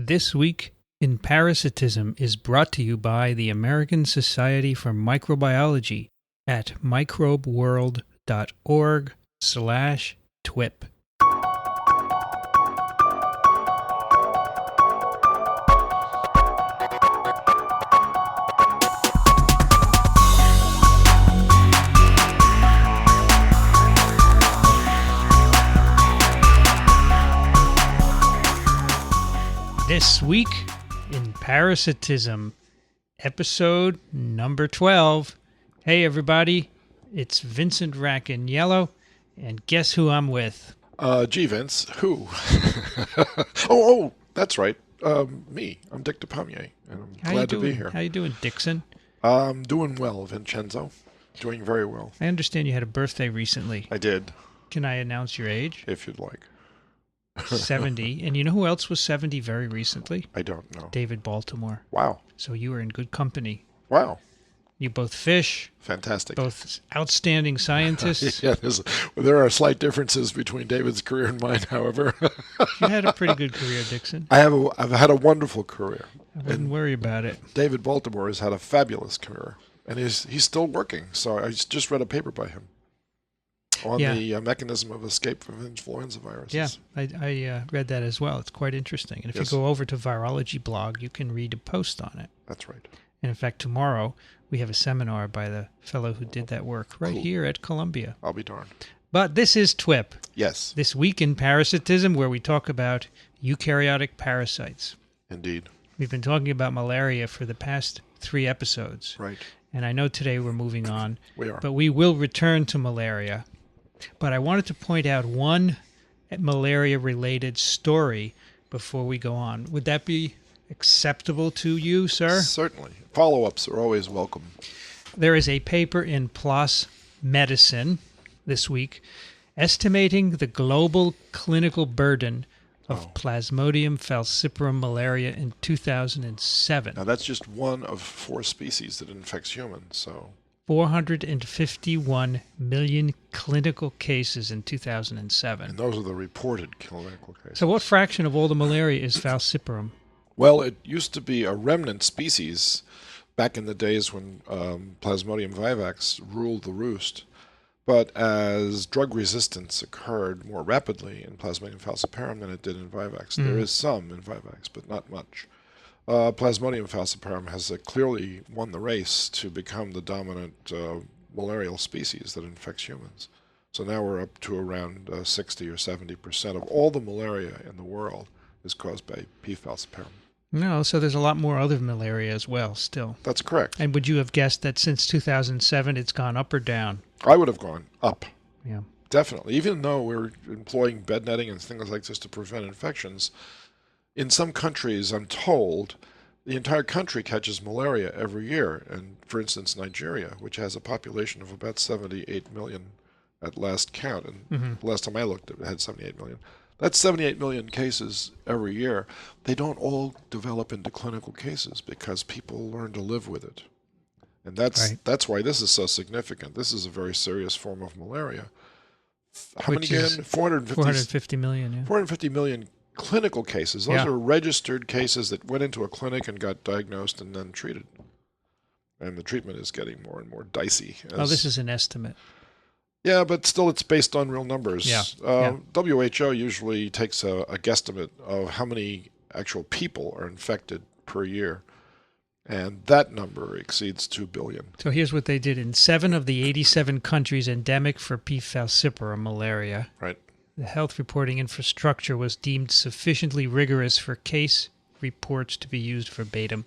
This Week in Parasitism is brought to you by the American Society for Microbiology at microbeworld.org/TWiP. This Week in Parasitism, episode number 12. Hey everybody, it's Vincent Racaniello, and guess who I'm with? Gee, Vince, who? oh, that's right. Me. I'm Dick Despommier, and I'm glad to be here. How you doing, Dickson? Doing well, Vincenzo. Doing very well. I understand you had a birthday recently. I did. Can I announce your age? If you'd like. 70. And you know who else was 70 very recently? I don't know. David Baltimore. Wow. So you were in good company. Wow. You both fish. Fantastic. Both outstanding scientists. Yeah, there are slight differences between David's career and mine, however. You had a pretty good career, Dickson. I've had a wonderful career. I wouldn't worry about it. David Baltimore has had a fabulous career, and he's still working. So I just read a paper by him on the mechanism of escape from influenza viruses. Yeah, I read that as well. It's quite interesting. And if you go over to Virology blog, you can read a post on it. That's right. And in fact, tomorrow we have a seminar by the fellow who did that work right here at Columbia. I'll be darned. But this is TWiP. Yes. This Week in Parasitism, where we talk about eukaryotic parasites. Indeed. We've been talking about malaria for the past 3 episodes. Right. And I know today we're moving on. We are. But we will return to malaria. But I wanted to point out one malaria-related story before we go on. Would that be acceptable to you, sir? Certainly. Follow-ups are always welcome. There is a paper in PLOS Medicine this week estimating the global clinical burden of Plasmodium falciparum malaria in 2007. Now, that's just one of 4 species that infects humans, so... 451 million clinical cases in 2007. And those are the reported clinical cases. So what fraction of all the malaria is falciparum? Well, it used to be a remnant species back in the days when Plasmodium vivax ruled the roost. But as drug resistance occurred more rapidly in Plasmodium falciparum than it did in vivax, there is some in vivax, but not much. Plasmodium falciparum has clearly won the race to become the dominant malarial species that infects humans. So now we're up to around 60 or 70% of all the malaria in the world is caused by P. falciparum. No, so there's a lot more other malaria as well still. That's correct. And would you have guessed that since 2007 it's gone up or down? I would have gone up. Yeah. Definitely. Even though we're employing bed netting and things like this to prevent infections, in some countries, I'm told, the entire country catches malaria every year. And for instance, Nigeria, which has a population of about 78 million at last count, and last time I looked, it had 78 million. That's 78 million cases every year. They don't all develop into clinical cases because people learn to live with it. And that's why this is so significant. This is a very serious form of malaria. How many again? 450 million, yeah. 450 million clinical cases. Those are registered cases that went into a clinic and got diagnosed and then treated. And the treatment is getting more and more dicey. This is an estimate. Yeah, but still it's based on real numbers. Yeah. WHO usually takes a guesstimate of how many actual people are infected per year. And that number exceeds 2 billion. So here's what they did. In 7 of the 87 countries endemic for P. falciparum malaria, right, the health reporting infrastructure was deemed sufficiently rigorous for case reports to be used verbatim.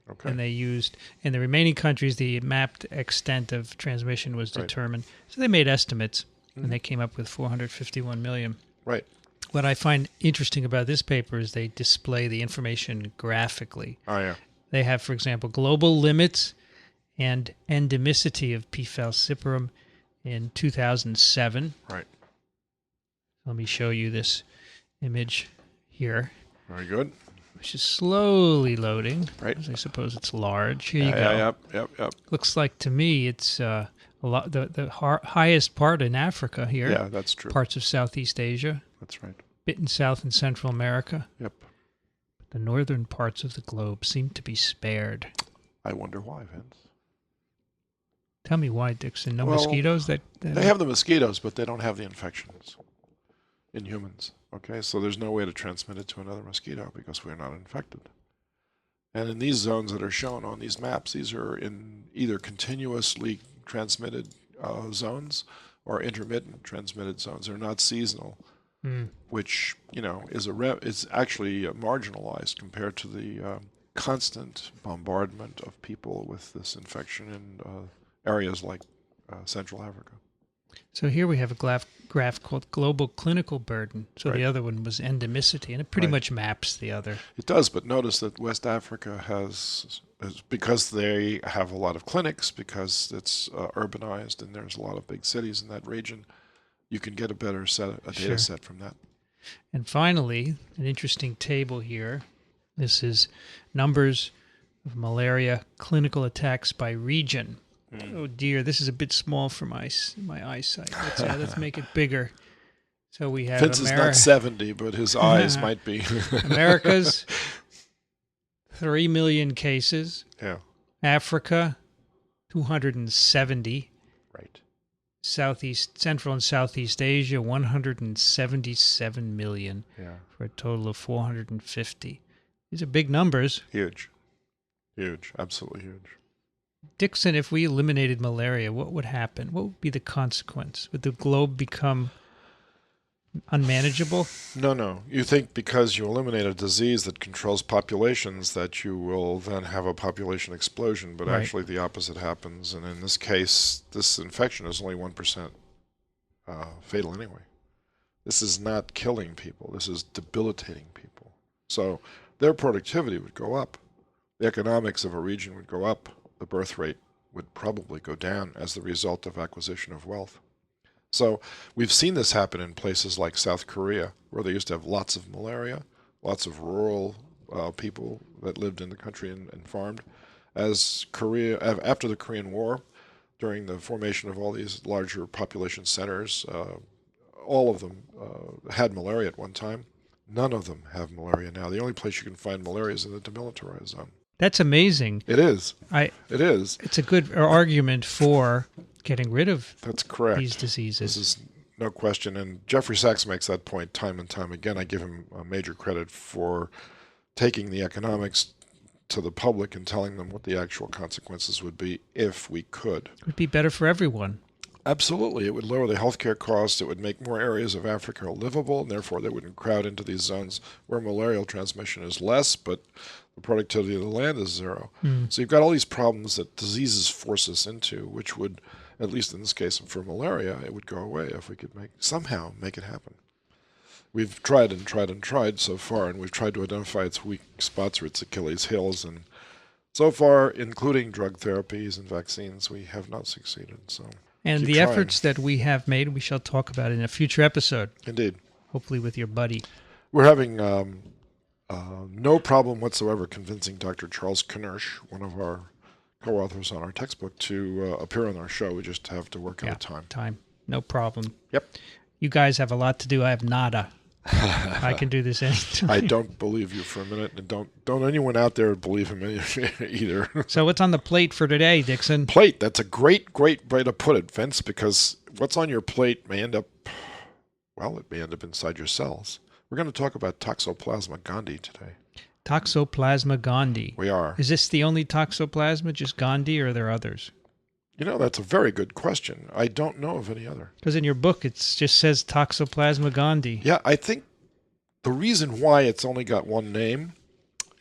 Okay. And they used, in the remaining countries, the mapped extent of transmission was determined. So they made estimates, and they came up with 451 million. Right. What I find interesting about this paper is they display the information graphically. Oh, yeah. They have, for example, global limits and endemicity of P. falciparum in 2007. Right. Let me show you this image here. Very good. Which is slowly loading. Right. I suppose it's large. Here you go. Yep. Looks like to me it's a lot the highest part in Africa here. Yeah, that's true. Parts of Southeast Asia. That's right. Bit in South and Central America. Yep. the northern parts of the globe seem to be spared. I wonder why, Vince. Tell me why, Dickson. No Well, mosquitoes? That They have the mosquitoes, but they don't have the infections in humans. Okay, so there's no way to transmit it to another mosquito because we're not infected. And in these zones that are shown on these maps, these are in either continuously transmitted zones or intermittent transmitted zones. They're not seasonal, which is actually marginalized compared to the constant bombardment of people with this infection in areas like Central Africa. So here we have a graph called global clinical burden. So the other one was endemicity, and it pretty much maps the other. It does, but notice that West Africa has, because they have a lot of clinics, because it's urbanized and there's a lot of big cities in that region, you can get a better data set from that. And finally, an interesting table here. This is numbers of malaria clinical attacks by region. Oh dear, this is a bit small for my eyesight. Let's make it bigger. So we have Vince is not 70, but his eyes might be. America's 3 million cases. Yeah. Africa, 270. Right. Central and Southeast Asia, 177 million. Yeah. For a total of 450. These are big numbers. Huge. Huge. Absolutely huge. Dickson, if we eliminated malaria, what would happen? What would be the consequence? Would the globe become unmanageable? No. You think because you eliminate a disease that controls populations that you will then have a population explosion, but actually the opposite happens. And in this case, this infection is only 1% fatal anyway. This is not killing people. This is debilitating people. So their productivity would go up. The economics of a region would go up. The birth rate would probably go down as the result of acquisition of wealth. So we've seen this happen in places like South Korea, where they used to have lots of malaria, lots of rural people that lived in the country and farmed. After the Korean War, during the formation of all these larger population centers, all of them had malaria at one time. None of them have malaria now. The only place you can find malaria is in the demilitarized zone. That's amazing. It is. It is. It's a good argument for getting rid of these diseases. This is no question. And Jeffrey Sachs makes that point time and time again. I give him major credit for taking the economics to the public and telling them what the actual consequences would be if we could. It would be better for everyone. Absolutely. It would lower the healthcare costs. It would make more areas of Africa livable, and therefore they wouldn't crowd into these zones where malarial transmission is less, but the productivity of the land is zero. So you've got all these problems that diseases force us into, which would, at least in this case for malaria, it would go away if we could somehow make it happen. We've tried and tried and tried so far, and we've tried to identify its weak spots or its Achilles heels, and so far, including drug therapies and vaccines, we have not succeeded. And the efforts that we have made, we shall talk about in a future episode. Indeed. Hopefully with your buddy. We're having no problem whatsoever convincing Dr. Charles Knersch, one of our co-authors on our textbook, to appear on our show. We just have to work out time. No problem. Yep. You guys have a lot to do. I have nada. I can do this anytime. I don't believe you for a minute, and don't anyone out there believe him either. So what's on the plate for today, Dickson? Plate. That's a great way to put it, Vince, because what's on your plate may end up inside your cells. We're going to talk about Toxoplasma gondii today. Toxoplasma gondii. We are. Is this the only Toxoplasma, just gondii, or are there others? That's a very good question. I don't know of any other. Because in your book, it just says Toxoplasma gondii. Yeah, I think the reason why it's only got one name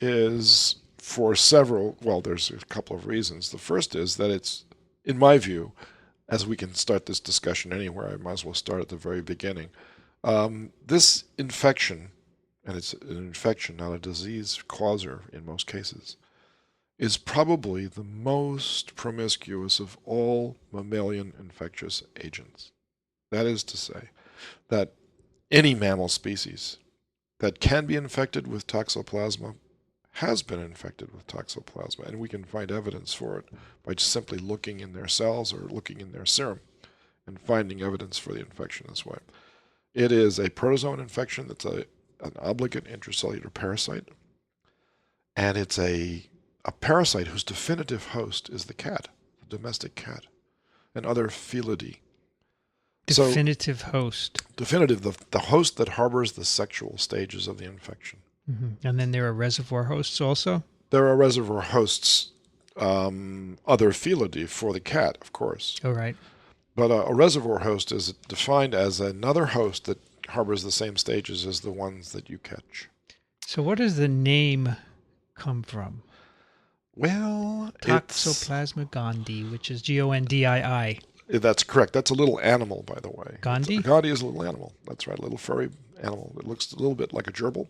is for there's a couple of reasons. The first is that it's, in my view, as we can start this discussion anywhere, I might as well start at the very beginning. This infection, and it's an infection, not a disease causer in most cases, is probably the most promiscuous of all mammalian infectious agents. That is to say, that any mammal species that can be infected with Toxoplasma has been infected with Toxoplasma, and we can find evidence for it by just simply looking in their cells or looking in their serum and finding evidence for the infection this way. It is a protozoan infection that's an obligate intracellular parasite. And it's a parasite whose definitive host is the cat, the domestic cat, and other felidae. Definitive host. Definitive, the host that harbors the sexual stages of the infection. Mm-hmm. And then there are reservoir hosts also? There are reservoir hosts, other felidae for the cat, of course. Oh, right. But a reservoir host is defined as another host that harbors the same stages as the ones that you catch. So where does the name come from? Well, Toxoplasma gondii, which is Gondii. That's correct. That's a little animal, by the way. Gondii? Gondii is a little animal. That's right, a little furry animal. It looks a little bit like a gerbil.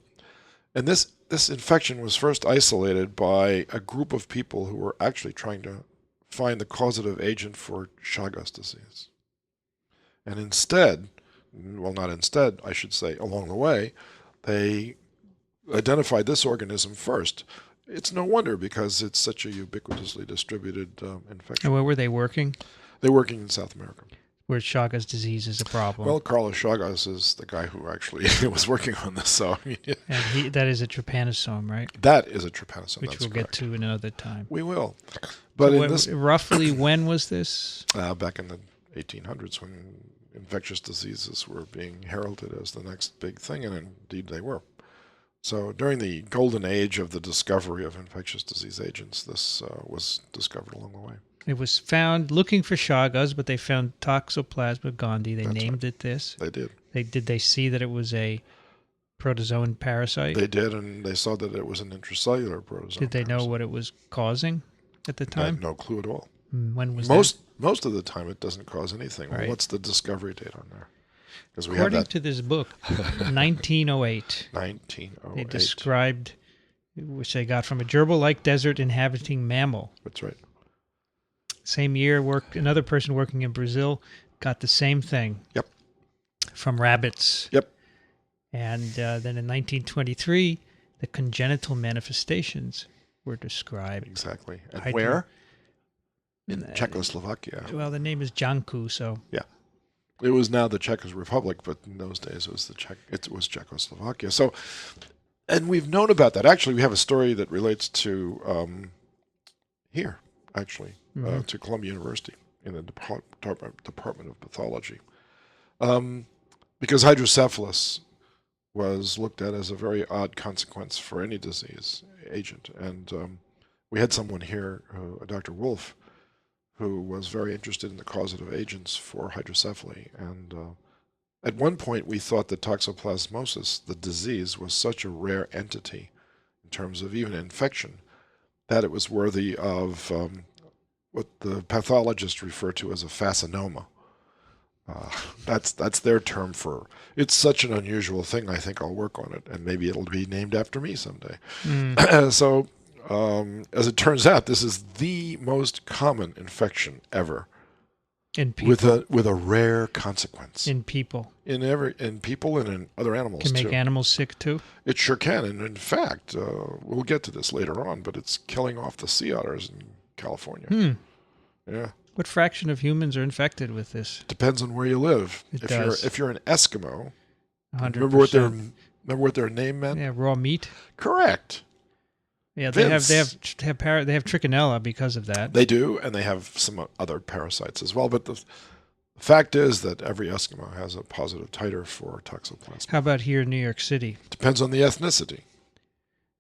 And this infection was first isolated by a group of people who were actually trying to find the causative agent for Chagas disease. And instead, well, not instead, I should say, along the way, they identified this organism first. It's no wonder because it's such a ubiquitously distributed infection. And where were they working? They're working in South America. Where Chagas disease is a problem. Well, Carlos Chagas is the guy who actually was working on this. So, and that is a trypanosome, right? That is a trypanosome. Which we'll get to another time. We will. But so roughly when was this? Back in the 1800s when infectious diseases were being heralded as the next big thing, and indeed they were. So during the golden age of the discovery of infectious disease agents, this was discovered along the way. It was found looking for Chagas, but they found Toxoplasma gondii. They named it this. They did. Did they see that it was a protozoan parasite? They did, and they saw that it was an intracellular protozoan. Did they know what it was causing at the time? I had no clue at all. When was most of the time it doesn't cause anything. Well, right. What's the discovery date on there? Because we According have that. to this book, 1908. 1908. They described, which they got from a gerbil-like desert inhabiting mammal. That's right. Same year, another person working in Brazil got the same thing. Yep. From rabbits. Yep. And then in 1923, the congenital manifestations were described. Exactly. And where? In Czechoslovakia. Well, the name is Janku, so. Yeah. It was now the Czech Republic, but in those days it was Czechoslovakia. So, and we've known about that. Actually, we have a story that relates to here, actually, to Columbia University in the Department of Pathology. Because hydrocephalus was looked at as a very odd consequence for any disease agent. And we had someone here, Dr. Wolf, who was very interested in the causative agents for hydrocephaly. And at one point, we thought that toxoplasmosis, the disease, was such a rare entity in terms of even infection that it was worthy of what the pathologists refer to as a fascinoma. That's their term for it's such an unusual thing. I think I'll work on it, and maybe it'll be named after me someday. So, as it turns out, this is the most common infection ever in people. with a rare consequence in people. In people and in other animals can too. Make animals sick too. It sure can, and in fact, we'll get to this later on. But it's killing off the sea otters in California. Yeah. What fraction of humans are infected with this? Depends on where you live. If you're an Eskimo, 100%. Remember what their name meant? Yeah, raw meat. Correct. Yeah, they have trichinella because of that. They do, and they have some other parasites as well. But the fact is that every Eskimo has a positive titer for Toxoplasma. How about here in New York City? Depends on the ethnicity.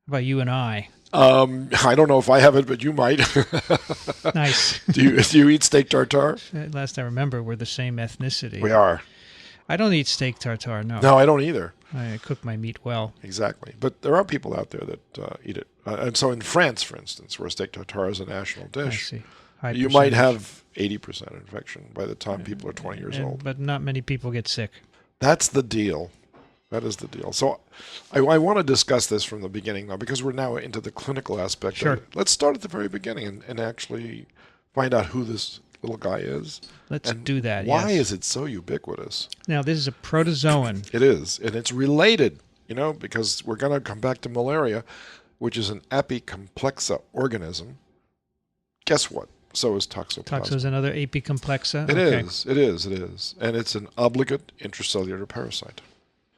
How about you and I? I don't know if I have it, but you might. Nice. Do you eat steak tartare? Last I remember, we're the same ethnicity. We are. I don't eat steak tartare, no. No, I don't either. I cook my meat well. Exactly. But there are people out there that eat it. And so in France, for instance, where steak tartare is a national dish, you might have 80% infection by the time people are 20 years old. But not many people get sick. That's the deal. That is the deal. So I want to discuss this from the beginning now, because we're now into the clinical aspect. Sure. Of it. Let's start at the very beginning and actually find out who this little guy is. Let's do that. Why is it so ubiquitous? Now, this is a protozoan. It is, and it's related, because we're going to come back to malaria, which is an apicomplexa organism. Guess what? So is Toxoplasma. Toxo is another apicomplexa? It is. And it's an obligate intracellular parasite.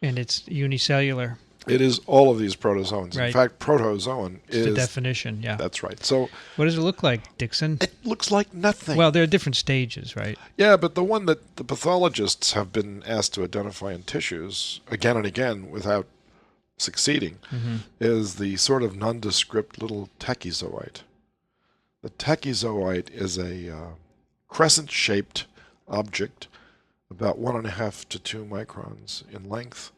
And it's unicellular. It is all of these protozoans. Right. In fact, protozoan It's is the definition, yeah. That's right. So What does it look like, Dickson? it looks like nothing. Well, there are different stages, right? Yeah, but the one that the pathologists have been asked to identify in tissues again and again without succeeding is the sort of nondescript little tachyzoite. The tachyzoite is a crescent-shaped object about 1.5 to 2 microns in length,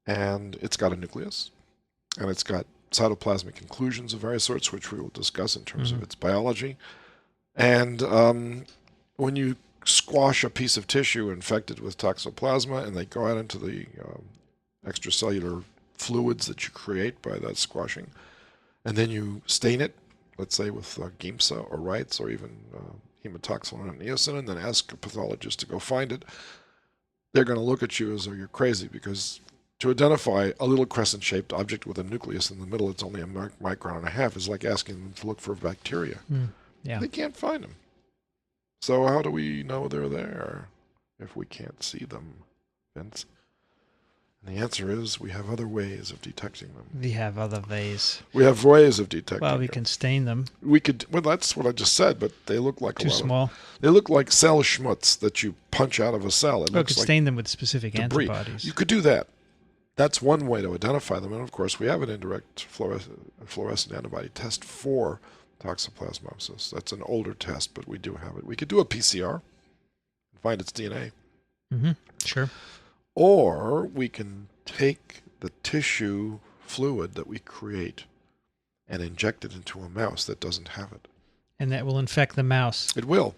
and it's got a nucleus, and it's got cytoplasmic inclusions of various sorts, which we will discuss in terms of its biology. And when you squash a piece of tissue infected with Toxoplasma and they go out into the extracellular fluids that you create by that squashing, and then you stain it, let's say with Giemsa or Wrights or even hematoxylin and eosin, and then ask a pathologist to go find it, they're going to look at you as though you're crazy, because to identify a little crescent-shaped object with a nucleus in the middle, it's only a micron and a half, is like asking them to look for bacteria. Yeah. They can't find them. So how do we know they're there if we can't see them, Vince? And the answer is we have other ways of detecting them. We have other ways. We have ways of detecting Well, we them. can stain them. We could. Well, that's what I just said, but they look like Too small. They look like cell schmutz that you punch out of a cell. It We looks could like stain them with specific debris. antibodies. You could do that. That's one way to identify them. And of course, we have an indirect fluorescent antibody test for toxoplasmosis. That's an older test, but we do have it. We could do a PCR and find its DNA. Sure. Or we can take the tissue fluid that we create and inject it into a mouse that doesn't have it. And that will infect the mouse. It will.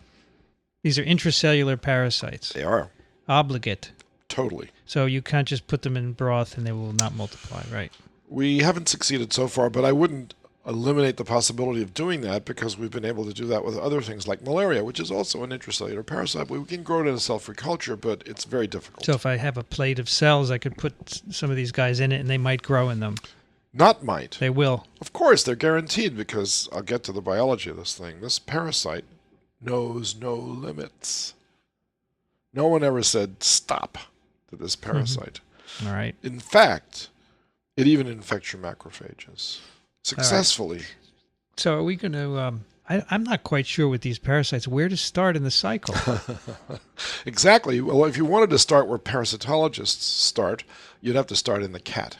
These are intracellular parasites. They are. Obligate. Totally. So you can't just put them in broth and they will not multiply, right? We haven't succeeded so far, but I wouldn't eliminate the possibility of doing that, because we've been able to do that with other things like malaria, which is also an intracellular parasite. We can grow it in a cell-free culture, but it's very difficult. So if I have a plate of cells, I could put some of these guys in it and they might grow in them. Not might. They will. Of course, they're guaranteed, because I'll get to the biology of this thing. This parasite knows no limits. No one ever said stop to this parasite. All right. In fact, it even infects your macrophages successfully. Right. So are we going to... I'm not quite sure with these parasites where to start in the cycle. Exactly. Well, if you wanted to start where parasitologists start, you'd have to start in the cat.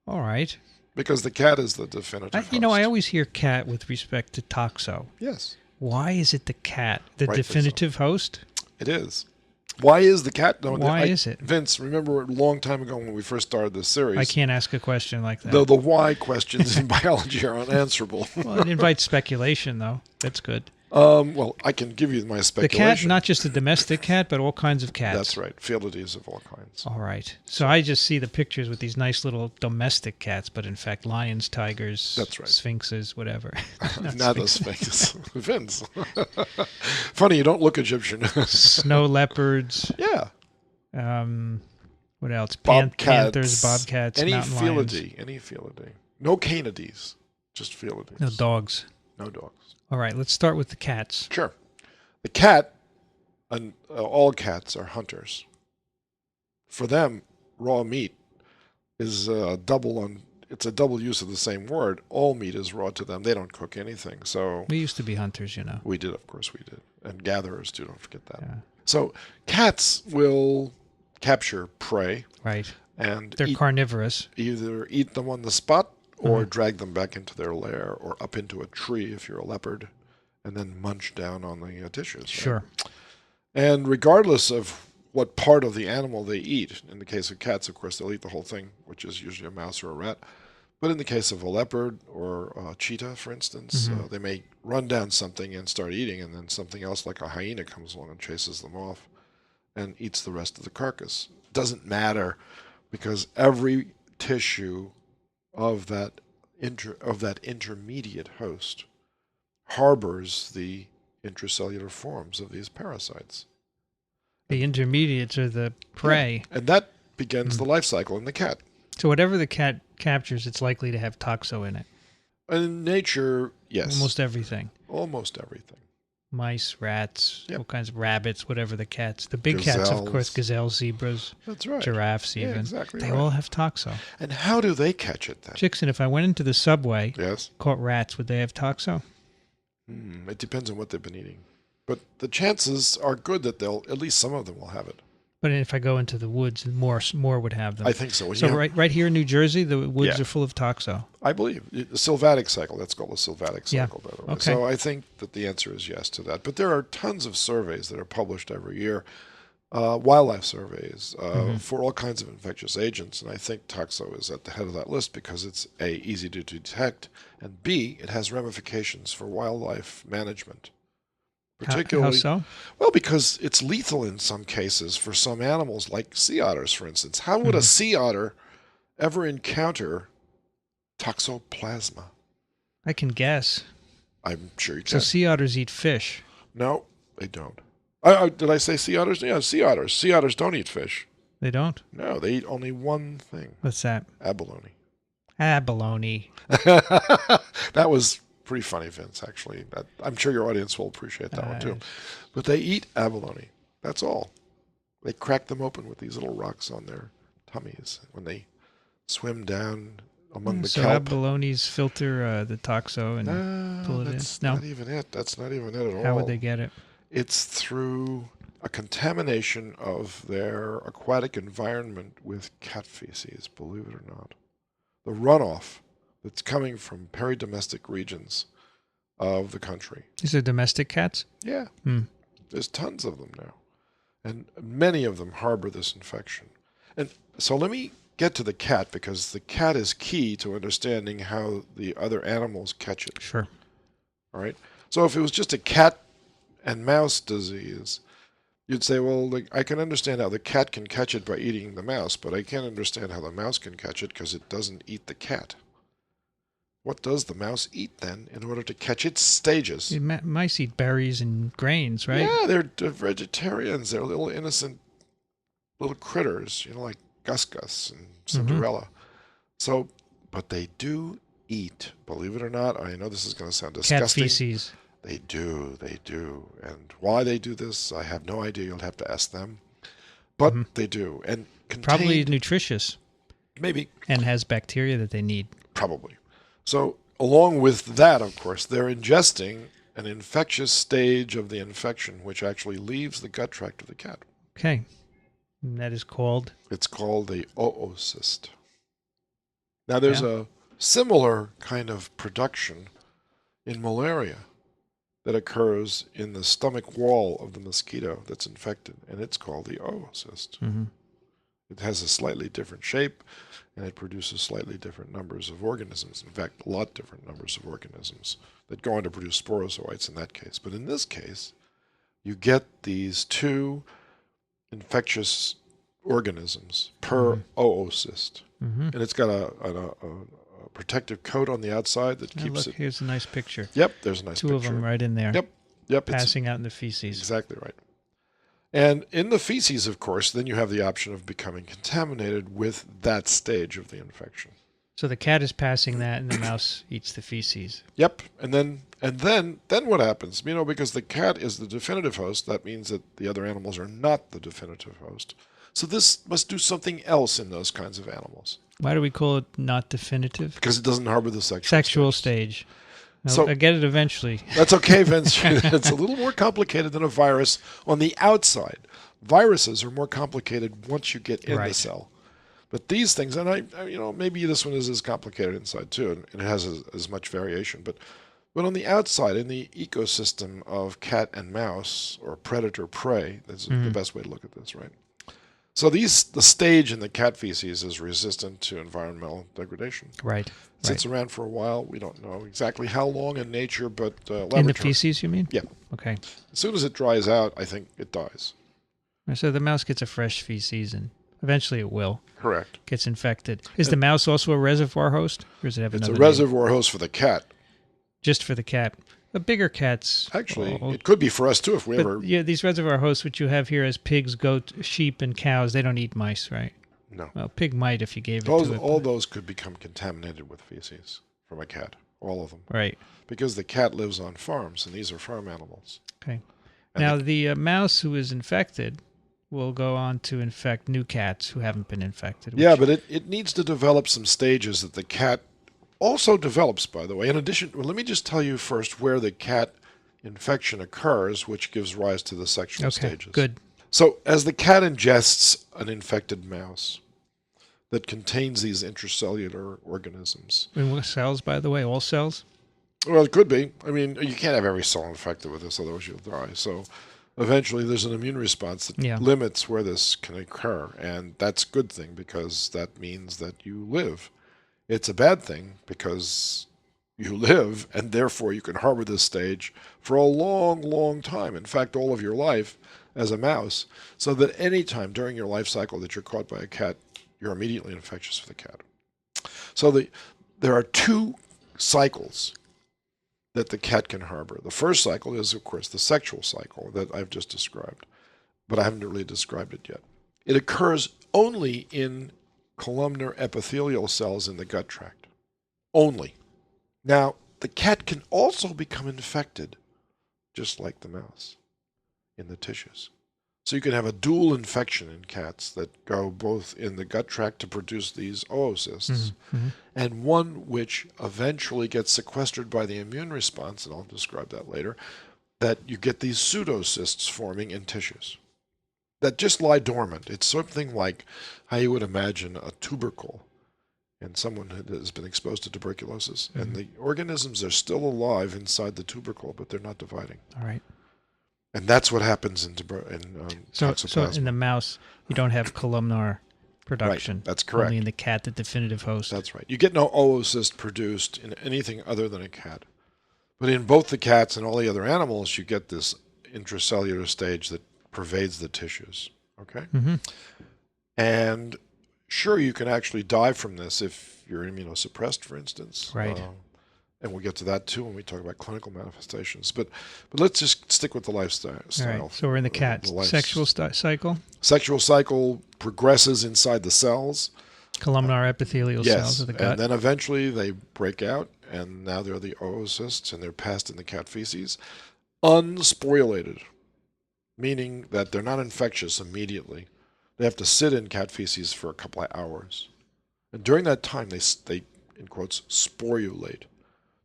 All right. Because the cat is the definitive host. I always hear cat with respect to toxo. Yes. Why is it the cat, the Rightly definitive host? It is. Why is the cat? No, Why is it? Vince, remember a long time ago when we first started this series? I can't ask a question like that. The why questions in biology are unanswerable. Well, it invites speculation, though. That's good. Well, I can give you my speculation. The cat, not just a domestic cat, but all kinds of cats. That's right. Felides of all kinds. All right. So I just see the pictures with these nice little domestic cats, but in fact, lions, tigers, That's right. Sphinxes, whatever. Not the Sphinx. Vince. Funny, you don't look Egyptian. Snow leopards. Yeah. What else? Bobcats. Panthers, bobcats, any mountain lions. Any felidae. No canides. Just felides. No dogs. No dogs. All right, let's start with the cats. Sure. The cat, and all cats are hunters. For them, raw meat is it's a double use of the same word. All meat is raw to them. They don't cook anything. So We used to be hunters, you know. we did, of course we did. And gatherers too, don't forget that. Yeah. So cats will capture prey Right. and They're carnivorous. either eat them on the spot or drag them back into their lair or up into a tree if you're a leopard, and then munch down on the tissues. Right? Sure. And regardless of what part of the animal they eat, in the case of cats, of course, they'll eat the whole thing, which is usually a mouse or a rat. But in the case of a leopard or a cheetah, for instance, they may run down something and start eating, and then something else like a hyena comes along and chases them off and eats the rest of the carcass. It doesn't matter, because every tissue of that intermediate host harbors the intracellular forms of these parasites. The intermediates are the prey. And that begins the life cycle in the cat. So whatever the cat captures, it's likely to have toxo in it. In nature, yes. Almost everything. Almost everything. Mice, rats, Yep. all kinds of rabbits, whatever the cats. The big cats, of course, gazelles, zebras, That's right. giraffes Yeah, even. exactly They right. all have toxo. And how do they catch it then? Dickson, if I went into the subway, Yes. caught rats, would they have toxo? It depends on what they've been eating. But the chances are good that at least some of them will have it. But if I go into the woods, more would have them. I think so. So right here in New Jersey, the woods are full of toxo. I believe. The sylvatic cycle, that's called the sylvatic Yeah. cycle, by the way. Okay. So I think that the answer is yes to that. But there are tons of surveys that are published every year, wildlife surveys, for all kinds of infectious agents. And I think toxo is at the head of that list because it's A, easy to detect, and B, it has ramifications for wildlife management. How so? Well, because it's lethal in some cases for some animals, like sea otters, for instance. How would a sea otter ever encounter Toxoplasma? I can guess. I'm sure you can. So sea otters eat fish. No, they don't. Did I say sea otters? Yeah, sea otters. Sea otters don't eat fish. They don't? No, they eat only one thing. What's that? Abalone. Abalone. That was pretty funny, Vince, actually. I'm sure your audience will appreciate that one, too. But they eat abalone. That's all. They crack them open with these little rocks on their tummies when they swim down among the so kelp. abalones filter the toxo and pull it in? No? Not even it. That's not even it at all. How would they get it? It's through a contamination of their aquatic environment with cat feces, believe it or not. The runoff that's coming from peridomestic regions of the country. These are domestic cats? Yeah. There's tons of them now. And many of them harbor this infection. And so let me get to the cat, because the cat is key to understanding how the other animals catch it. Sure. All right? So if it was just a cat and mouse disease, you'd say, well, I can understand how the cat can catch it by eating the mouse, but I can't understand how the mouse can catch it because it doesn't eat the cat. What does the mouse eat then in order to catch its stages? Mice eat berries and grains, right? Yeah, they're vegetarians. They're little innocent little critters, like Gus Gus and Cinderella. So, but they do eat, believe it or not. I know this is going to sound disgusting. Cat feces. They do. And why they do this, I have no idea. You'll have to ask them. But they do. And probably nutritious. Maybe. And has bacteria that they need. Probably. So along with that, of course, they're ingesting an infectious stage of the infection, which actually leaves the gut tract of the cat. Okay. And that is called? It's called the oocyst. Now, there's a similar kind of production in malaria that occurs in the stomach wall of the mosquito that's infected, and it's called the oocyst. It has a slightly different shape, and it produces slightly different numbers of organisms. In fact, a lot different numbers of organisms that go on to produce sporozoites in that case. But in this case, you get these two infectious organisms per oocyst. And it's got a protective coat on the outside that keeps it. Here's a nice picture. Yep, there's a nice picture. Two of them right in there. Yep. Passing out in the feces. Exactly right. And in the feces, of course, then you have the option of becoming contaminated with that stage of the infection. So the cat is passing that, and the mouse eats the feces. Yep. And then what happens? Because the cat is the definitive host, that means that the other animals are not the definitive host. So this must do something else in those kinds of animals. Why do we call it not definitive? Because it doesn't harbor the sexual stage. No, So I get it eventually. That's okay, Vince. It's a little more complicated than a virus on the outside. Viruses are more complicated once you get in the cell. But these things, and maybe this one is as complicated inside too, and it has as much variation. But on the outside, in the ecosystem of cat and mouse, or predator-prey, that's the best way to look at this, right? So the stage in the cat feces is resistant to environmental degradation. Right. It sits around for a while. We don't know exactly how long in nature, but in the feces, you mean? Yeah. Okay. As soon as it dries out, I think it dies. So the mouse gets a fresh feces, and eventually it will. Correct. Gets infected. Is the mouse also a reservoir host, or does it have another name? It's a reservoir host for the cat. Just for the cat. The bigger cats. Actually, it could be for us too if we ever. Yeah, these reservoir hosts, which you have here as pigs, goats, sheep, and cows, they don't eat mice, right? No. Well, pig might if you gave it to it. All those could become contaminated with feces from a cat. all of them. Right. Because the cat lives on farms, and these are farm animals. Okay. And Now, the mouse who is infected will go on to infect new cats who haven't been infected. Yeah, but it needs to develop some stages that the cat also develops, by the way. In addition, well, let me just tell you first where the cat infection occurs, which gives rise to the sexual stages. Good. So as the cat ingests an infected mouse that contains these intracellular organisms. In what cells, by the way? All cells? Well, it could be. I mean, you can't have every cell infected with this, otherwise you'll die. So eventually there's an immune response that limits where this can occur. And that's a good thing because that means that you live. It's a bad thing because you live and therefore you can harbor this stage for a long, long time. In fact, all of your life as a mouse, so that any time during your life cycle that you're caught by a cat, you're immediately infectious for the cat. So there are two cycles that the cat can harbor. The first cycle is, of course, the sexual cycle that I've just described, but I haven't really described it yet. It occurs only in columnar epithelial cells in the gut tract. Only. Now, the cat can also become infected, just like the mouse, in the tissues. So you can have a dual infection in cats that go both in the gut tract to produce these oocysts, and one which eventually gets sequestered by the immune response, and I'll describe that later, that you get these pseudocysts forming in tissues that just lie dormant. It's something like how you would imagine a tubercle in someone who has been exposed to tuberculosis. And the organisms are still alive inside the tubercle, but they're not dividing. All right. And that's what happens in Toxoplasma. So in the mouse, you don't have columnar production. Right, that's correct. Only in the cat, the definitive host. That's right. You get no oocyst produced in anything other than a cat. But in both the cats and all the other animals, you get this intracellular stage that pervades the tissues. Okay? And sure, you can actually die from this if you're immunosuppressed, for instance. Right. And we'll get to that too when we talk about clinical manifestations. But let's just stick with the lifestyle. All right. So we're in the cat. Sexual cycle? Sexual cycle progresses inside the cells. Columnar epithelial cells of the gut. And then eventually they break out, and now they're the oocysts, and they're passed in the cat feces. Unsporulated, meaning that they're not infectious immediately. They have to sit in cat feces for a couple of hours. And during that time, they in quotes, sporulate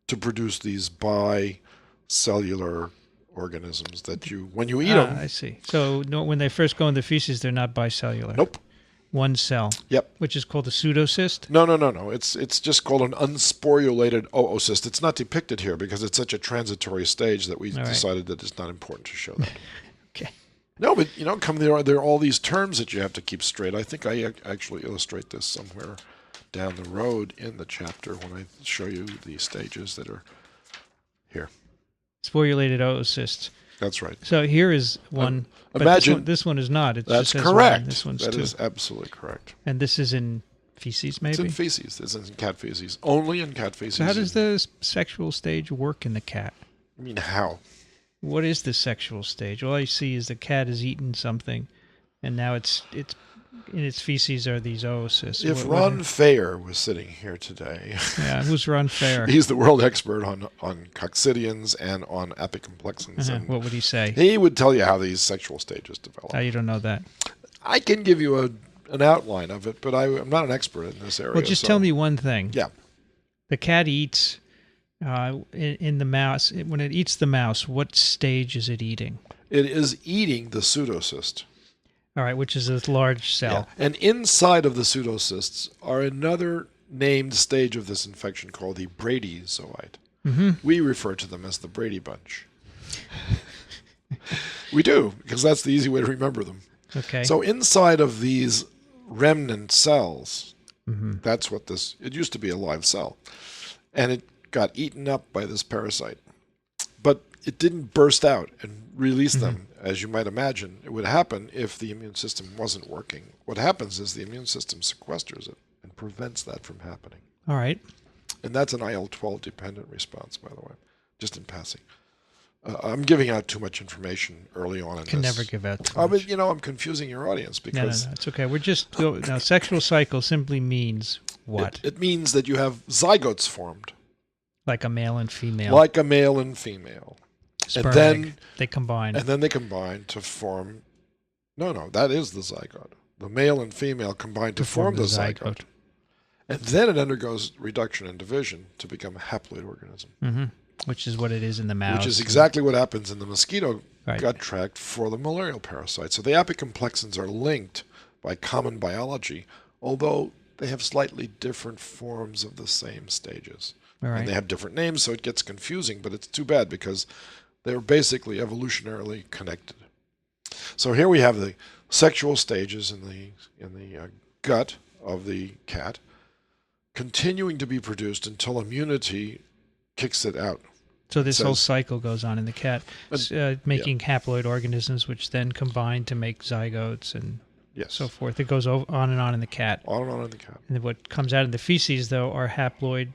to produce these bicellular organisms that you, when you eat them... I see. So when they first go in the feces, they're not bicellular. Nope. One cell. Yep. Which is called a pseudocyst? No. It's just called an unsporulated oocyst. It's not depicted here because it's such a transitory stage that we decided that it's not important to show that. Okay. No, but there are all these terms that you have to keep straight. I think I actually illustrate this somewhere down the road in the chapter when I show you the stages that are here. Sporulated oocysts. That's right. So here is one. Imagine this one is not. It's that's just correct. One. This one's that two. is absolutely correct. And this is in feces, maybe? It's in feces. It's in cat feces. Only in cat feces. So how does the sexual stage work in the cat? I mean, how? What is the sexual stage? All I see is the cat has eaten something, and now it's in its feces are these oocysts. If Ron Fayer was sitting here today... Yeah, who's Ron Fayer? He's the world expert on coccidians and on apicomplexans. And what would he say? He would tell you how these sexual stages develop. How you don't know that? I can give you an outline of it, but I'm not an expert in this area. Well, just tell me one thing. Yeah. The cat eats in the mouse. When it eats the mouse, what stage is it eating? It is eating the pseudocyst. All right, which is a large cell. Yeah. And inside of the pseudocysts are another named stage of this infection called the Bradyzoite. We refer to them as the Brady Bunch. We do, because that's the easy way to remember them. Okay. So inside of these remnant cells, that's what it used to be a live cell, and it got eaten up by this parasite. But it didn't burst out and release them, as you might imagine. It would happen if the immune system wasn't working. What happens is the immune system sequesters it and prevents that from happening. All right. And that's an IL-12 dependent response, by the way, just in passing. I'm giving out too much information early on in this. Can never give out too much. But, I'm confusing your audience because... No, it's okay. We're just... Now, sexual cycle simply means what? It means that you have zygotes formed. Like a male and female. Like a male and female. Sperm and then egg. They combine. And then they combine to form... No, that is the zygote. The male and female combine to form the zygote. And then it undergoes reduction and division to become a haploid organism. Mm-hmm. Which is what it is in the mouse. Which is exactly what happens in the mosquito gut tract for the malarial parasite. So the apicomplexans are linked by common biology, although they have slightly different forms of the same stages. Right. And they have different names, so it gets confusing, but it's too bad because they're basically evolutionarily connected. So here we have the sexual stages in the gut of the cat continuing to be produced until immunity kicks it out. So this whole cycle goes on in the cat, making haploid organisms, which then combine to make zygotes and so forth. It goes on and on in the cat. On and on in the cat. And what comes out in the feces, though, are haploid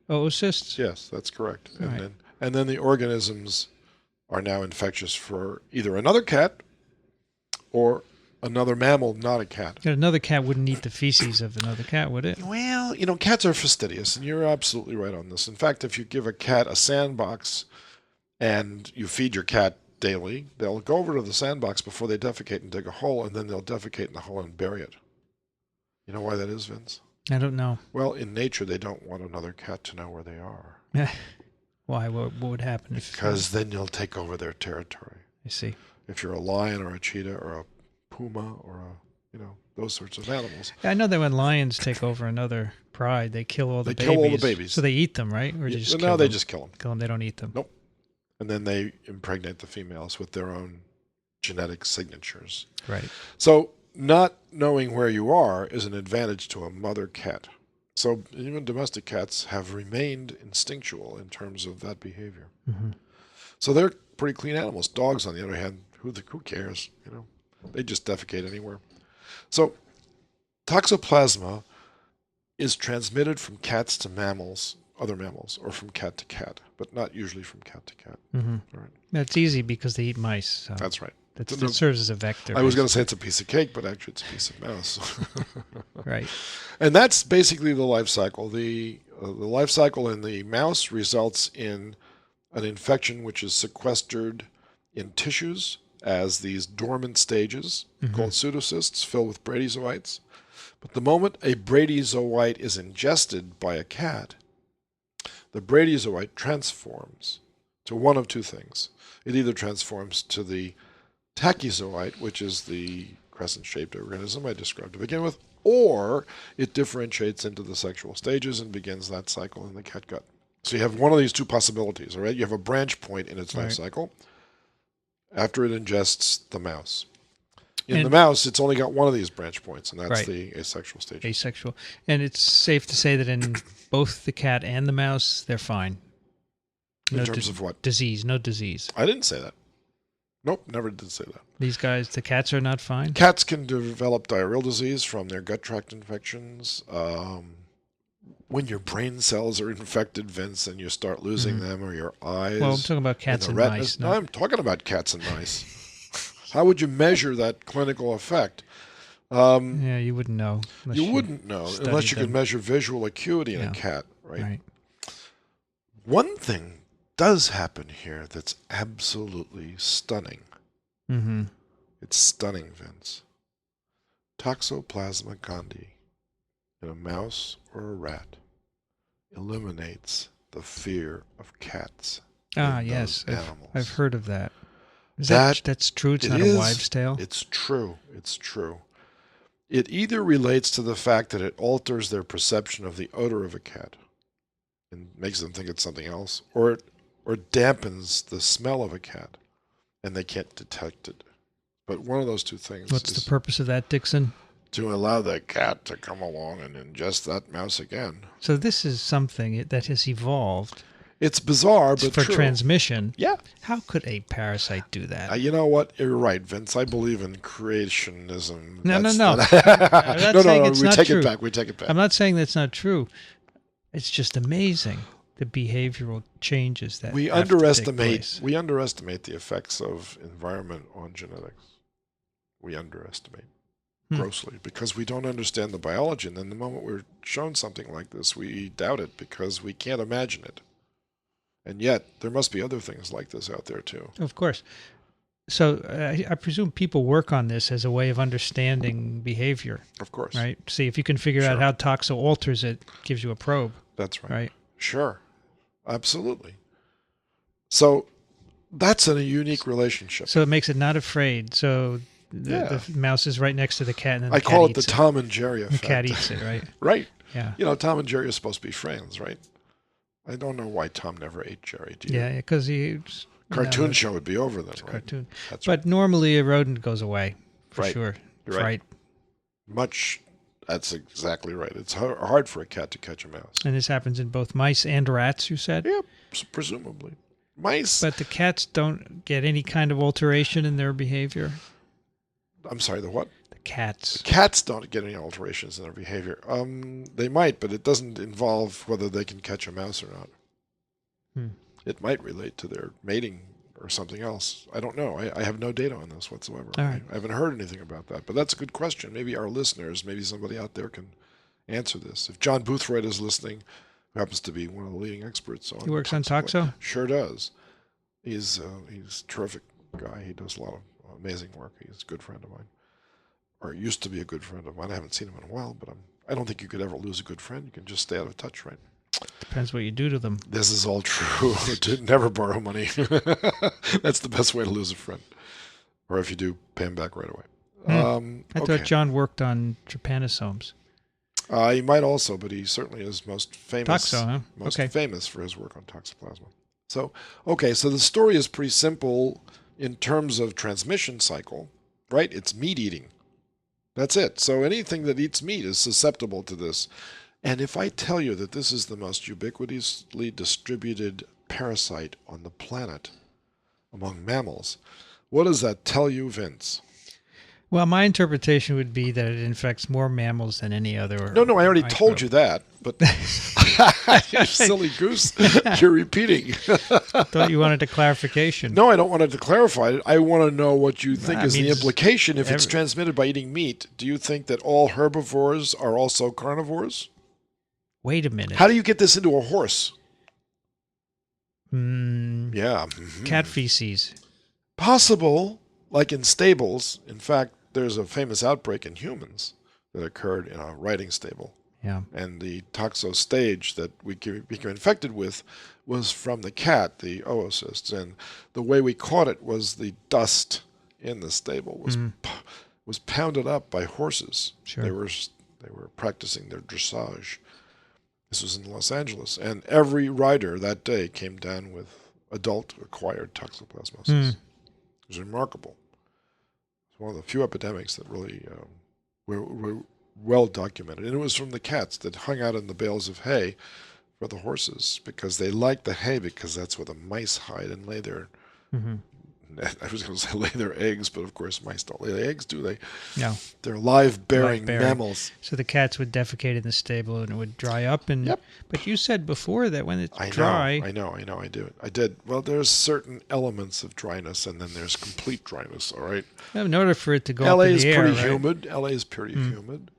oocysts? Yes, that's correct. And then the organisms are now infectious for either another cat or another mammal, not a cat. Another cat wouldn't eat the feces of another cat, would it? Well, cats are fastidious, and you're absolutely right on this. In fact, if you give a cat a sandbox and you feed your cat daily, they'll go over to the sandbox before they defecate and dig a hole, and then they'll defecate in the hole and bury it. You know why that is, Vince? I don't know. Well, in nature, they don't want another cat to know where they are. Why? What would happen if... Because then you'll take over their territory. I see. If you're a lion or a cheetah or a puma or those sorts of animals. I know that when lions take over another pride, they kill all the babies. They kill all the babies. So they eat them, right? Or they just kill them? They just kill them. Kill them. They don't eat them. Nope. And then they impregnate the females with their own genetic signatures. Right. So not knowing where you are is an advantage to a mother cat. So even domestic cats have remained instinctual in terms of that behavior. Mm-hmm. So they're pretty clean animals. Dogs, on the other hand, who cares? They just defecate anywhere. So Toxoplasma is transmitted from cats to mammals, other mammals, or from cat to cat, but not usually from cat to cat. Mm-hmm. Right. That's easy because they eat mice. So that's right. That serves as a vector. I was going to say it's a piece of cake, but actually it's a piece of mouse. Right. And that's basically the life cycle. The life cycle in the mouse results in an infection which is sequestered in tissues as these dormant stages called pseudocysts filled with bradyzoites. But the moment a bradyzoite is ingested by a cat, the bradyzoite transforms to one of two things. It either transforms to the tachyzoite, which is the crescent-shaped organism I described to begin with, or it differentiates into the sexual stages and begins that cycle in the cat gut. So you have one of these two possibilities, all right? You have a branch point in its life cycle after it ingests the mouse. In the mouse, it's only got one of these branch points, and that's the asexual stage. Asexual. And it's safe to say that in both the cat and the mouse, they're fine. In terms of what? Disease. No disease. I didn't say that. Nope, never did say that. These guys, the cats are not fine? Cats can develop diarrheal disease from their gut tract infections. When your brain cells are infected, Vince, and you start losing them, or your eyes. Well, I'm talking about cats and mice. No, I'm talking about cats and mice. How would you measure that clinical effect? Yeah, you wouldn't know. You wouldn't know unless you could measure visual acuity in a cat, right? One thing does happen here that's absolutely stunning. Mm-hmm. It's stunning, Vince. Toxoplasma gondii in a mouse or a rat eliminates the fear of cats. Yes, I've heard of that. That's true? It's not a wives' tale? It's true. It's true. It either relates to the fact that it alters their perception of the odor of a cat and makes them think it's something else, or dampens the smell of a cat, and they can't detect it. But one of those two things. What's the purpose of that, Dickson? To allow the cat to come along and ingest that mouse again. So this is something that has evolved. It's bizarre, but for true. Transmission. Yeah. How could a parasite do that? You know what? You're right, Vince. I believe in creationism. No. No. We take it back. We take it back. I'm not saying that's not true. It's just amazing the behavioral changes that we underestimate the effects of environment on genetics. We underestimate grossly because we don't understand the biology, and then the moment we're shown something like this, we doubt it because we can't imagine it. And yet, there must be other things like this out there, too. Of course. So I presume people work on this as a way of understanding behavior. Of course. Right? See, if you can figure out how toxo alters it, gives you a probe. That's right. Right? Sure. Absolutely. So that's a unique relationship. So it makes it not afraid. So the mouse is right next to the cat, and then I call it the Tom and Jerry effect. The cat eats it, right? Right. Yeah. You know, Tom and Jerry are supposed to be friends, right? I don't know why Tom never ate Jerry, do you? Yeah, because cartoon show would be over then, right? Cartoon. That's but normally a rodent goes away, for sure. You're right. That's exactly right. It's hard for a cat to catch a mouse. And this happens in both mice and rats, you said? Yeah, presumably. Mice. But the cats don't get any kind of alteration in their behavior? I'm sorry, the what? The cats. Cats don't get any alterations in their behavior. They might, but it doesn't involve whether they can catch a mouse or not. It might relate to their mating or something else. I don't know. I have no data on this whatsoever. All right. I haven't heard anything about that. But that's a good question. Maybe our listeners, maybe somebody out there can answer this. If John Boothroyd is listening, who happens to be one of the leading experts on... He works on Toxo? Sure does. He's a terrific guy. He does a lot of amazing work. He's a good friend of mine. Or used to be a good friend of mine. I haven't seen him in a while, but I don't think you could ever lose a good friend. You can just stay out of touch, right? Depends what you do to them. This is all true. Never borrow money. That's the best way to lose a friend. Or if you do, pay him back right away. I thought John worked on trypanosomes. He might also, but he certainly is most famous. Toxo, huh? Most famous for his work on Toxoplasma. So the story is pretty simple in terms of transmission cycle, right? It's meat eating. That's it. So anything that eats meat is susceptible to this. And if I tell you that this is the most ubiquitously distributed parasite on the planet among mammals, what does that tell you, Vince? Well, my interpretation would be that it infects more mammals than any other. No, I already told you that, but you silly goose, you're repeating. I thought you wanted a clarification. No, I don't want it to clarify it. I want to know what you think is the implication. If it's transmitted by eating meat, do you think that all herbivores are also carnivores? Wait a minute. How do you get this into a horse? Yeah. Cat feces. Possible, like in stables. In fact, there's a famous outbreak in humans that occurred in a riding stable. Yeah. And the toxo stage that we became infected with was from the cat, the oocysts. And the way we caught it was the dust in the stable was pounded up by horses. Sure. They were practicing their dressage. This was in Los Angeles, and every rider that day came down with adult-acquired toxoplasmosis. It was remarkable. It's one of the few epidemics that really were well documented, and it was from the cats that hung out in the bales of hay for the horses because they liked the hay because that's where the mice hide and lay their... I was going to say lay their eggs, but of course mice don't lay their eggs, do they? No. They're live-bearing mammals. So the cats would defecate in the stable and it would dry up. But you said before that when it's dry... I know, I did. Well, there's certain elements of dryness, and then there's complete dryness, all right? In order for it to go up in the air, humid. LA is pretty humid.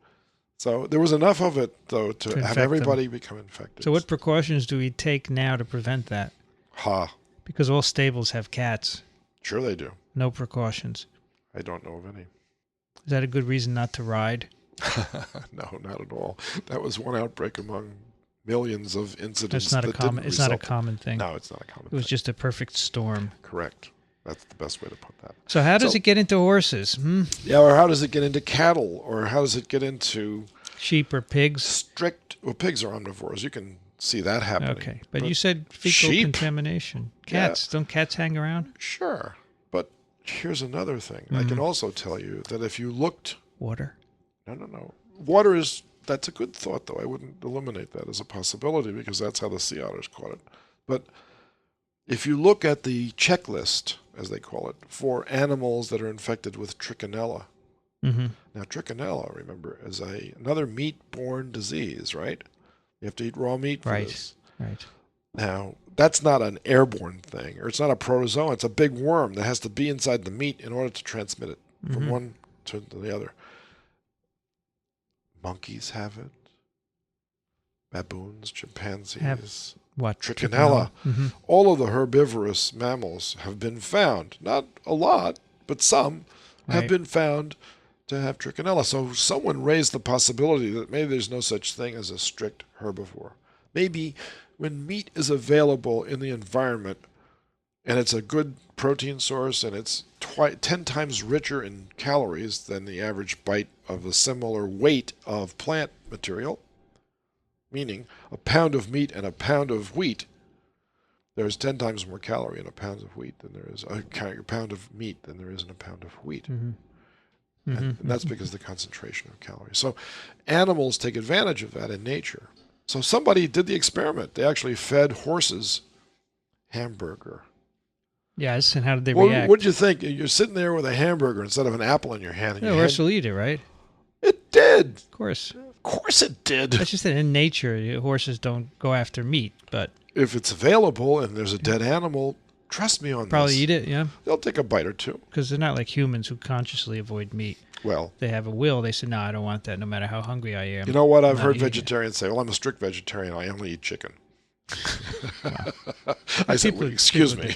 So there was enough of it, though, to have everybody become infected. So what precautions do we take now to prevent that? Because all stables have cats. Sure they do. No precautions. I don't know of any. Is that a good reason not to ride? No, not at all. That was one outbreak among millions of incidents. It's not a common thing. No, it's not a common thing. It was just a perfect storm. Correct. That's the best way to put that. So how does it get into horses? Yeah, or how does it get into cattle? Or how does it get into... sheep or pigs? Pigs are omnivores. You can see that happening. Okay, but you said fecal contamination. Cats, don't cats hang around? Sure, but here's another thing. I can also tell you that if you looked... Water? No. Water is... That's a good thought, though. I wouldn't eliminate that as a possibility because that's how the sea otters caught it. But if you look at the checklist, as they call it, for animals that are infected with trichinella. Now, trichinella, remember, is another meat-borne disease, right? You have to eat raw meat for this. Right. Now, that's not an airborne thing, or it's not a protozoan. It's a big worm that has to be inside the meat in order to transmit it from one to the other. Monkeys have it. Baboons, chimpanzees. What? Trichinella. All of the herbivorous mammals have been found. Not a lot, but some have been found to have trichinella. So someone raised the possibility that maybe there's no such thing as a strict herbivore. Maybe when meat is available in the environment and it's a good protein source and it's 10 times richer in calories than the average bite of a similar weight of plant material, meaning a pound of meat and a pound of wheat, there's 10 times more calorie in a pound of wheat than there is a pound of meat than there is in a pound of wheat. And that's because of the concentration of calories. So animals take advantage of that in nature. So somebody did the experiment. They actually fed horses hamburger. Yes, and how did they react? What did you think? You're sitting there with a hamburger instead of an apple in your hand. The horse will eat it, right? It did. Of course. Of course it did. That's just that in nature, horses don't go after meat, but if it's available and there's a dead animal, trust me on this. Probably eat it, yeah. They'll take a bite or two. Because they're not like humans who consciously avoid meat. Well, they have a will. They say, no, I don't want that no matter how hungry I am. You know what? I've heard vegetarians say, well, I'm a strict vegetarian. I only eat chicken. I said, well, excuse me.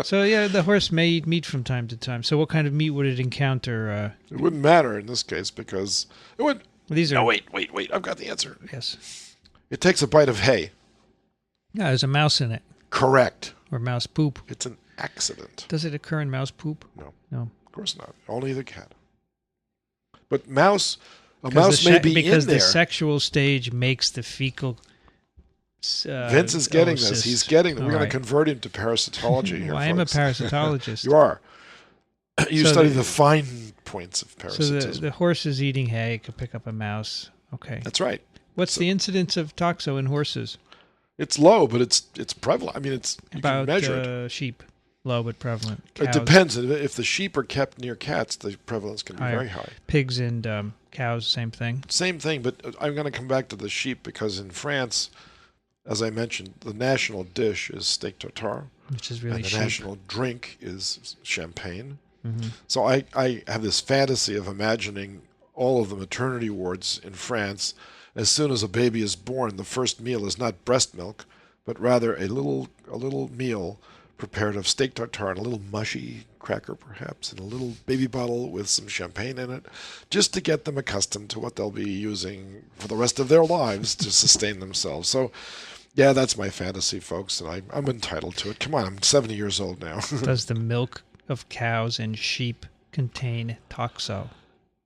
So, yeah, the horse may eat meat from time to time. So what kind of meat would it encounter? It wouldn't matter in this case because it would... No, wait. I've got the answer. Yes. It takes a bite of hay. Yeah, there's a mouse in it. Correct. Or mouse poop. It's an accident. Does it occur in mouse poop? No. Of course not. Only the cat. But a mouse may be in there. Because the sexual stage makes the fecal... Vince is getting this. He's getting it. We're going to convert him to parasitology here, Well, I am a parasitologist. You are. You study the fine points of parasitism. So the horse is eating hay. It could pick up a mouse. Okay. That's right. What's the incidence of toxo in horses? It's low, but it's prevalent. I mean, you can measure it. Sheep, low but prevalent. Cows. It depends. If the sheep are kept near cats, the prevalence can be very high. Pigs and cows, same thing. Same thing, but I'm going to come back to the sheep because in France, as I mentioned, the national dish is steak tartare, which is really and the sheep. national drink is champagne. So I have this fantasy of imagining all of the maternity wards in France. As soon as a baby is born, the first meal is not breast milk, but rather a little meal prepared of steak tartare and a little mushy cracker perhaps, and a little baby bottle with some champagne in it, just to get them accustomed to what they'll be using for the rest of their lives to sustain themselves. So, yeah, that's my fantasy, folks, and I'm entitled to it. Come on, I'm 70 years old now. Does the milk of cows and sheep contain toxo?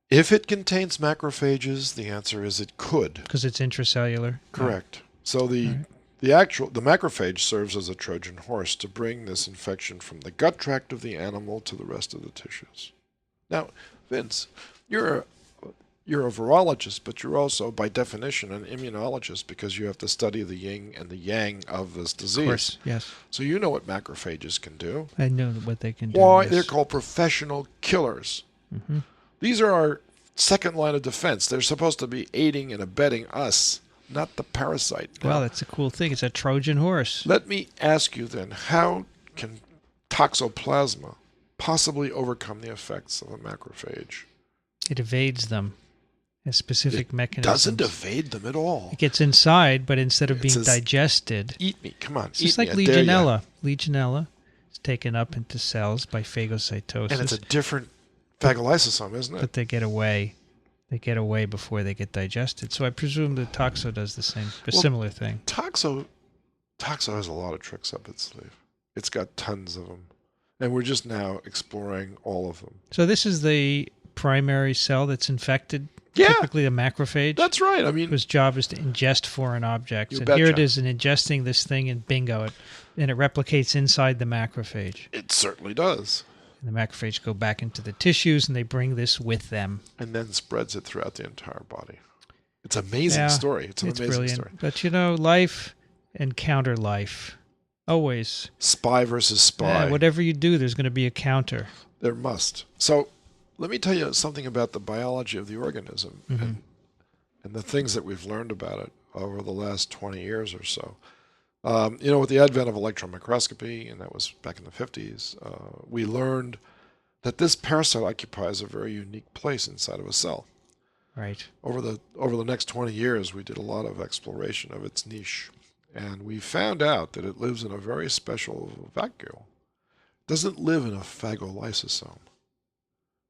If it contains macrophages, the answer is it could. Because it's intracellular? Correct. So the macrophage serves as a Trojan horse to bring this infection from the gut tract of the animal to the rest of the tissues. Now, Vince, you're a virologist, but you're also, by definition, an immunologist because you have to study the yin and the yang of this disease. Of course, yes. So you know what macrophages can do. I know what they can do. Why? Yes. They're called professional killers. These are our second line of defense. They're supposed to be aiding and abetting us, not the parasite. Well, that's a cool thing. It's a Trojan horse. Let me ask you then, how can Toxoplasma possibly overcome the effects of a macrophage? It evades them. A specific mechanism. It doesn't evade them at all. It gets inside, but instead of being digested... Eat me, come on, it's just like Legionella. Legionella is taken up into cells by phagocytosis. And it's a different phagolysosome, isn't it? But they get away. They get away before they get digested. So I presume that toxo does the same, similar thing. Toxo has a lot of tricks up its sleeve. It's got tons of them. And we're just now exploring all of them. So this is the primary cell that's infected? Yeah. Typically a macrophage? That's right. I mean, whose job is to ingest foreign objects. And betcha. here it is in ingesting this thing, and bingo, and it replicates inside the macrophage. It certainly does. And the macrophage go back into the tissues, and they bring this with them. And then spreads it throughout the entire body. It's an amazing story. It's an amazing brilliant. Story. But, life and counter life. Always. Spy versus spy. Yeah, whatever you do, there's going to be a counter. There must. So let me tell you something about the biology of the organism and the things that we've learned about it over the last 20 years or so. With the advent of electron microscopy, and that was back in the 50s, we learned that this parasite occupies a very unique place inside of a cell. Right. Over the next 20 years, we did a lot of exploration of its niche. And we found out that it lives in a very special vacuole. It doesn't live in a phagolysosome.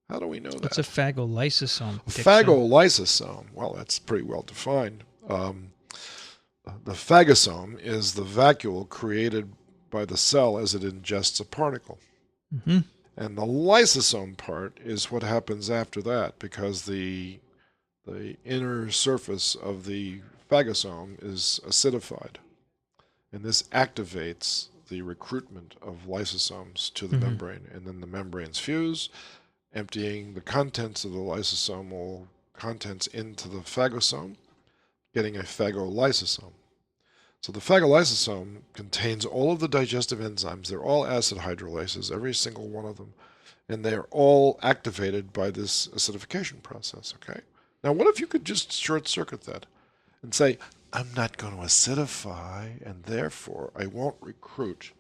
How do we know that? What's a phagolysosome, A Dickson? phagolysosome, well, that's pretty well defined. The phagosome is the vacuole created by the cell as it ingests a particle. Mm-hmm. And the lysosome part is what happens after that, because the inner surface of the phagosome is acidified. And this activates the recruitment of lysosomes to the membrane. And then the membranes fuse, emptying the contents of the lysosomal contents into the phagosome, getting a phagolysosome. So the phagolysosome contains all of the digestive enzymes. They're all acid hydrolases, every single one of them. And they're all activated by this acidification process, okay? Now, what if you could just short-circuit that and say, I'm not going to acidify, and therefore I won't recruit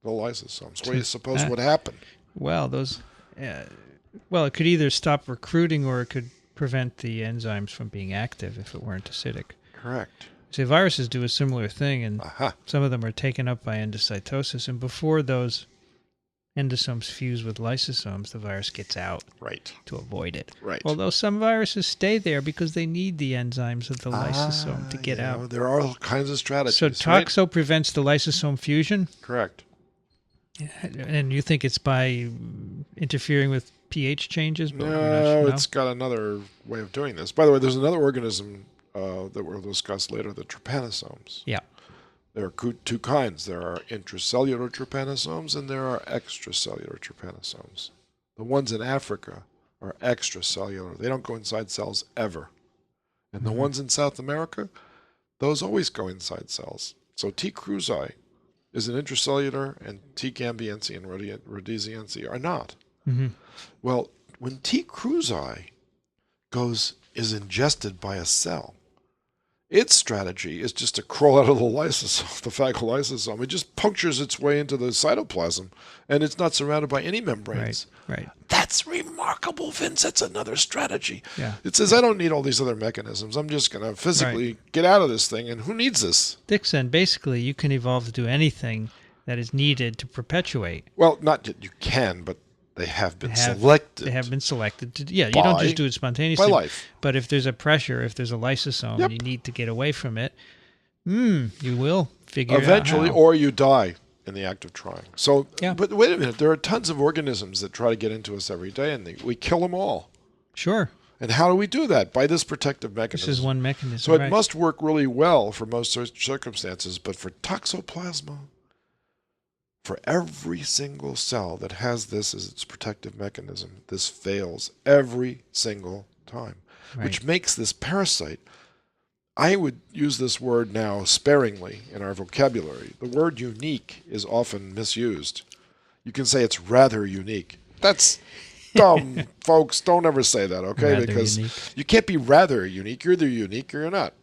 the lysosomes? What do you suppose would happen? Well, it could either stop recruiting or it could prevent the enzymes from being active if it weren't acidic. Correct. See, viruses do a similar thing, and Aha. some of them are taken up by endocytosis, and before those endosomes fuse with lysosomes, the virus gets out Right. to avoid it. Right. Although some viruses stay there because they need the enzymes of the lysosome to get out. There are all kinds of strategies. So right? Toxo prevents the lysosome fusion, Correct. and you think it's by interfering with pH changes? But No, it's got another way of doing this. By the way, there's another organism that we'll discuss later, the trypanosomes. Yeah. There are two kinds. There are intracellular trypanosomes and there are extracellular trypanosomes. The ones in Africa are extracellular. They don't go inside cells ever. And the ones in South America, those always go inside cells. So T. cruzi is an intracellular and T. gambiense and rhodesiense are not. Mm-hmm. Well, when T. cruzi is ingested by a cell, its strategy is just to crawl out of the lysosome, the phagolysosome. It just punctures its way into the cytoplasm, and it's not surrounded by any membranes. Right. That's remarkable, Vince. That's another strategy. Yeah. It says, I don't need all these other mechanisms. I'm just going to physically get out of this thing, and who needs this? Dickson, basically, you can evolve to do anything that is needed to perpetuate. Well, not that you can, but they have been selected. They have been selected to. Yeah, you don't just do it spontaneously. By life. But if there's a pressure, if there's a lysosome, and you need to get away from it, you will figure eventually, it out. or you die in the act of trying. So, Yeah. But wait a minute. There are tons of organisms that try to get into us every day, and we kill them all. Sure. And how do we do that? By this protective mechanism. This is one mechanism. So it must work really well for most circumstances, but for Toxoplasma, for every single cell that has this as its protective mechanism, this fails every single time, which makes this parasite, I would use this word now sparingly in our vocabulary. The word unique is often misused. You can say it's rather unique. That's dumb, folks. Don't ever say that, okay? Rather because unique. you can't be rather unique. You're either unique or you're not.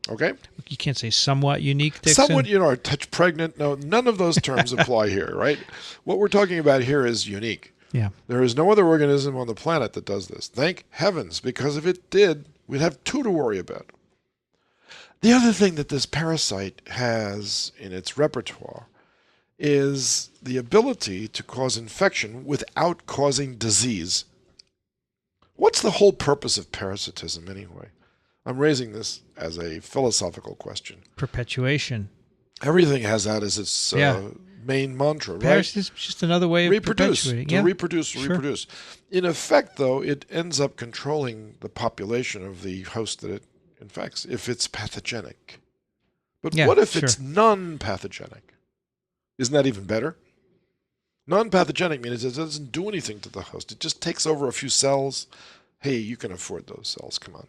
Okay? You can't say somewhat unique, Dickson. Somewhat, a touch pregnant. No, none of those terms apply here, right? What we're talking about here is unique. Yeah. There is no other organism on the planet that does this. Thank heavens, because if it did, we'd have two to worry about. The other thing that this parasite has in its repertoire is the ability to cause infection without causing disease. What's the whole purpose of parasitism anyway? I'm raising this as a philosophical question. Perpetuation. Everything has that as its main mantra, right? Parasitism is just another way of perpetuating. Reproduce. In effect, though, it ends up controlling the population of the host that it infects if it's pathogenic. But what if it's non-pathogenic? Isn't that even better? Non-pathogenic means it doesn't do anything to the host. It just takes over a few cells. Hey, you can afford those cells. Come on.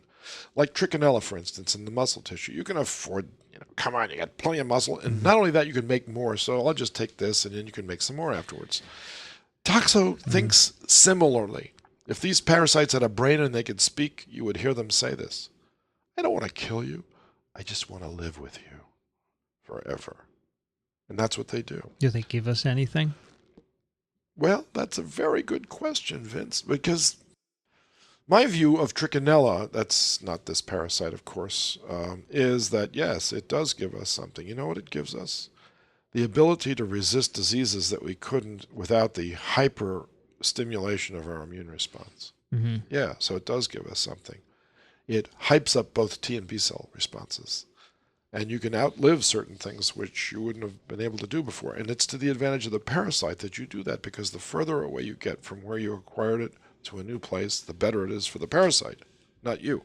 Like Trichinella, for instance, in the muscle tissue. You can afford, come on, you got plenty of muscle. And not only that, you can make more. So I'll just take this and then you can make some more afterwards. Toxo thinks similarly. If these parasites had a brain and they could speak, you would hear them say this. I don't want to kill you. I just want to live with you forever. And that's what they do. Do they give us anything? Well, that's a very good question, Vince, because My view of Trichinella, that's not this parasite, of course, is that, yes, it does give us something. You know what it gives us? The ability to resist diseases that we couldn't without the hyper stimulation of our immune response. Mm-hmm. Yeah, so it does give us something. It hypes up both T and B cell responses. And you can outlive certain things which you wouldn't have been able to do before. And it's to the advantage of the parasite that you do that, because the further away you get from where you acquired it to a new place, the better it is for the parasite, not you.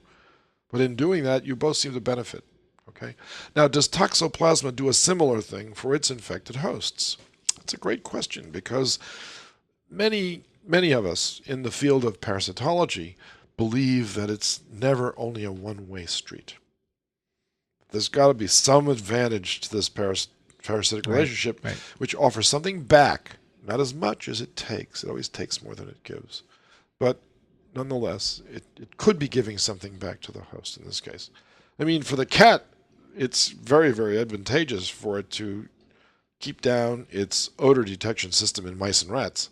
But in doing that, you both seem to benefit. Okay. Now, does Toxoplasma do a similar thing for its infected hosts? That's a great question, because many of us in the field of parasitology believe that it's never only a one-way street. There's got to be some advantage to this parasitic relationship, which offers something back, not as much as it takes. It always takes more than it gives. But nonetheless, it could be giving something back to the host in this case. I mean, for the cat, it's very, very advantageous for it to keep down its odor detection system in mice and rats.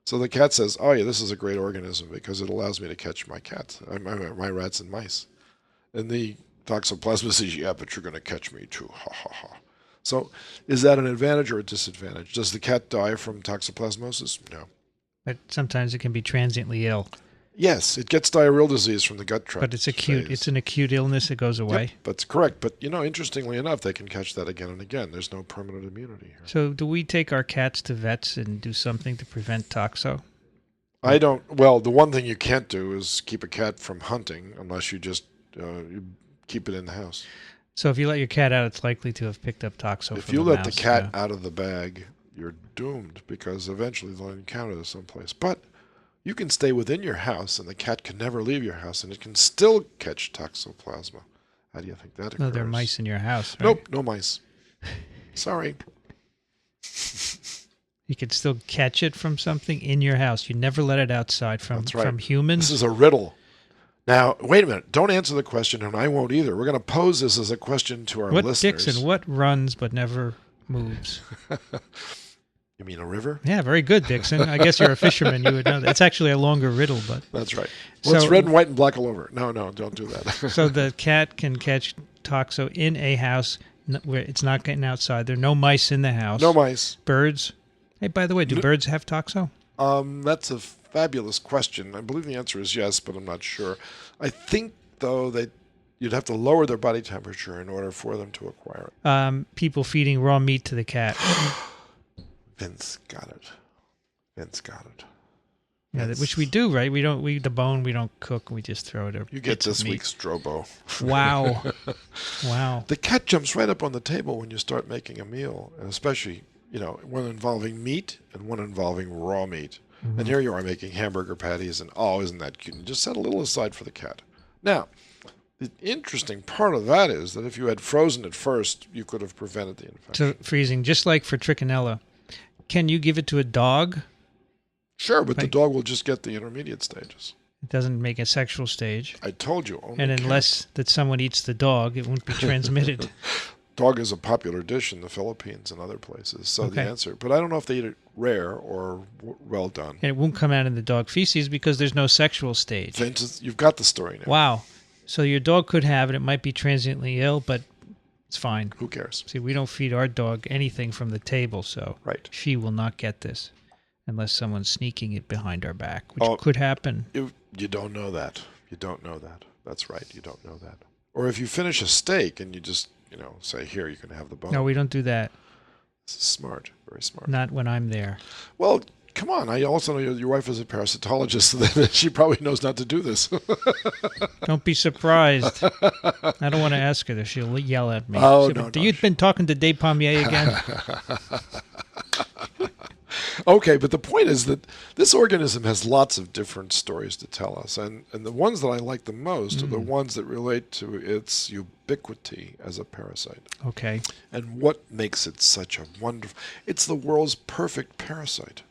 So the cat says, oh yeah, this is a great organism because it allows me to catch my cats, my rats and mice. And the Toxoplasma says, yeah, but you're going to catch me too. Ha, ha, ha. So is that an advantage or a disadvantage? Does the cat die from toxoplasmosis? No. But sometimes it can be transiently ill. Yes, it gets diarrheal disease from the gut tract. But it's acute. It's an acute illness. It goes away. Yep, that's correct. But, interestingly enough, they can catch that again and again. There's no permanent immunity here. So do we take our cats to vets and do something to prevent toxo? I don't. Well, the one thing you can't do is keep a cat from hunting unless you just you keep it in the house. So if you let your cat out, it's likely to have picked up toxo If from you the let mouse, the cat out of the bag, you're doomed, because eventually they'll encounter it someplace. But you can stay within your house, and the cat can never leave your house, and it can still catch Toxoplasma. How do you think that occurs? No, there are mice in your house, right? Nope, no mice. Sorry. You could still catch it from something in your house. You never let it outside from humans. This is a riddle. Now, wait a minute. Don't answer the question, and I won't either. We're going to pose this as a question to our listeners. Dixon, what runs but never moves? You mean a river? Yeah, very good, Dixon. I guess you're a fisherman. You would know that. It's actually a longer riddle, but... That's right. Well, it's red and white and black all over. No, don't do that. So the cat can catch toxo in a house where it's not getting outside. There are no mice in the house. No mice. Birds. Hey, by the way, do birds have toxo? That's a fabulous question. I believe the answer is yes, but I'm not sure. I think, though, that you'd have to lower their body temperature in order for them to acquire it. People feeding raw meat to the cat. Vince got it. Yeah, which we do, right? We don't. The bone we don't cook. We just throw it. You get this week's Strobo. Wow, wow. The cat jumps right up on the table when you start making a meal, and especially one involving meat and one involving raw meat. Mm-hmm. And here you are making hamburger patties, and isn't that cute? And just set a little aside for the cat. Now, the interesting part of that is that if you had frozen it first, you could have prevented the infection. So freezing, just like for Trichinella, can you give it to a dog? Sure, but the dog will just get the intermediate stages. It doesn't make a sexual stage. I told you. And unless that someone eats the dog, it won't be transmitted. Dog is a popular dish in the Philippines and other places. So the answer, but I don't know if they eat it rare or well done. And it won't come out in the dog feces because there's no sexual stage. Vince, you've got the story now. Wow. So your dog could have it. It might be transiently ill, but it's fine. Who cares? See, we don't feed our dog anything from the table, so she will not get this unless someone's sneaking it behind our back, which could happen. You don't know that. You don't know that. That's right. You don't know that. Or if you finish a steak and you just, say, here, you can have the bone. No, we don't do that. This is smart. Very smart. Not when I'm there. Well, come on. I also know your wife is a parasitologist, so that she probably knows not to do this. Don't be surprised. I don't want to ask her that. She'll yell at me. Oh, no. You've been talking to Despommier again? Okay, but the point is that this organism has lots of different stories to tell us, and the ones that I like the most are the ones that relate to its ubiquity as a parasite. Okay. And what makes it such a wonderful... It's the world's perfect parasite.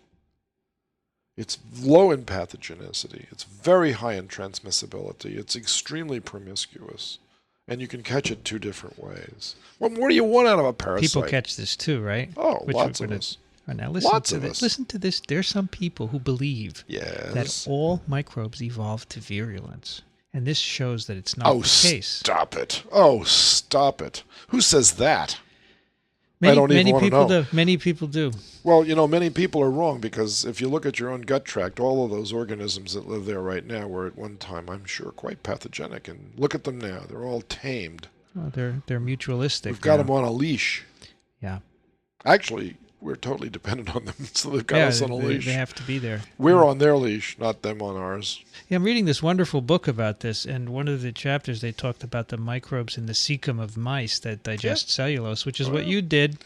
It's low in pathogenicity. It's very high in transmissibility. It's extremely promiscuous. And you can catch it 2 different ways. Well, what do you want out of a parasite? People catch this too, right? Oh, lots of us. Now listen Lots to of this. us. Listen to this. There's some people who believe Yes. that all microbes evolve to virulence. And this shows that it's not the case. Stop it. Oh, stop it. Who says that? Many, I don't even many want to people know. do. Many people do. Well, many people are wrong because if you look at your own gut tract, all of those organisms that live there right now were at one time, I'm sure, quite pathogenic. And look at them now. They're all tamed. Well, they're mutualistic. We've got now. them on a leash. Yeah. Actually, we're totally dependent on them, so they've got us on a leash. They have to be there. We're on their leash, not them on ours. Yeah, I'm reading this wonderful book about this, and one of the chapters they talked about the microbes in the cecum of mice that digest cellulose, which is what you did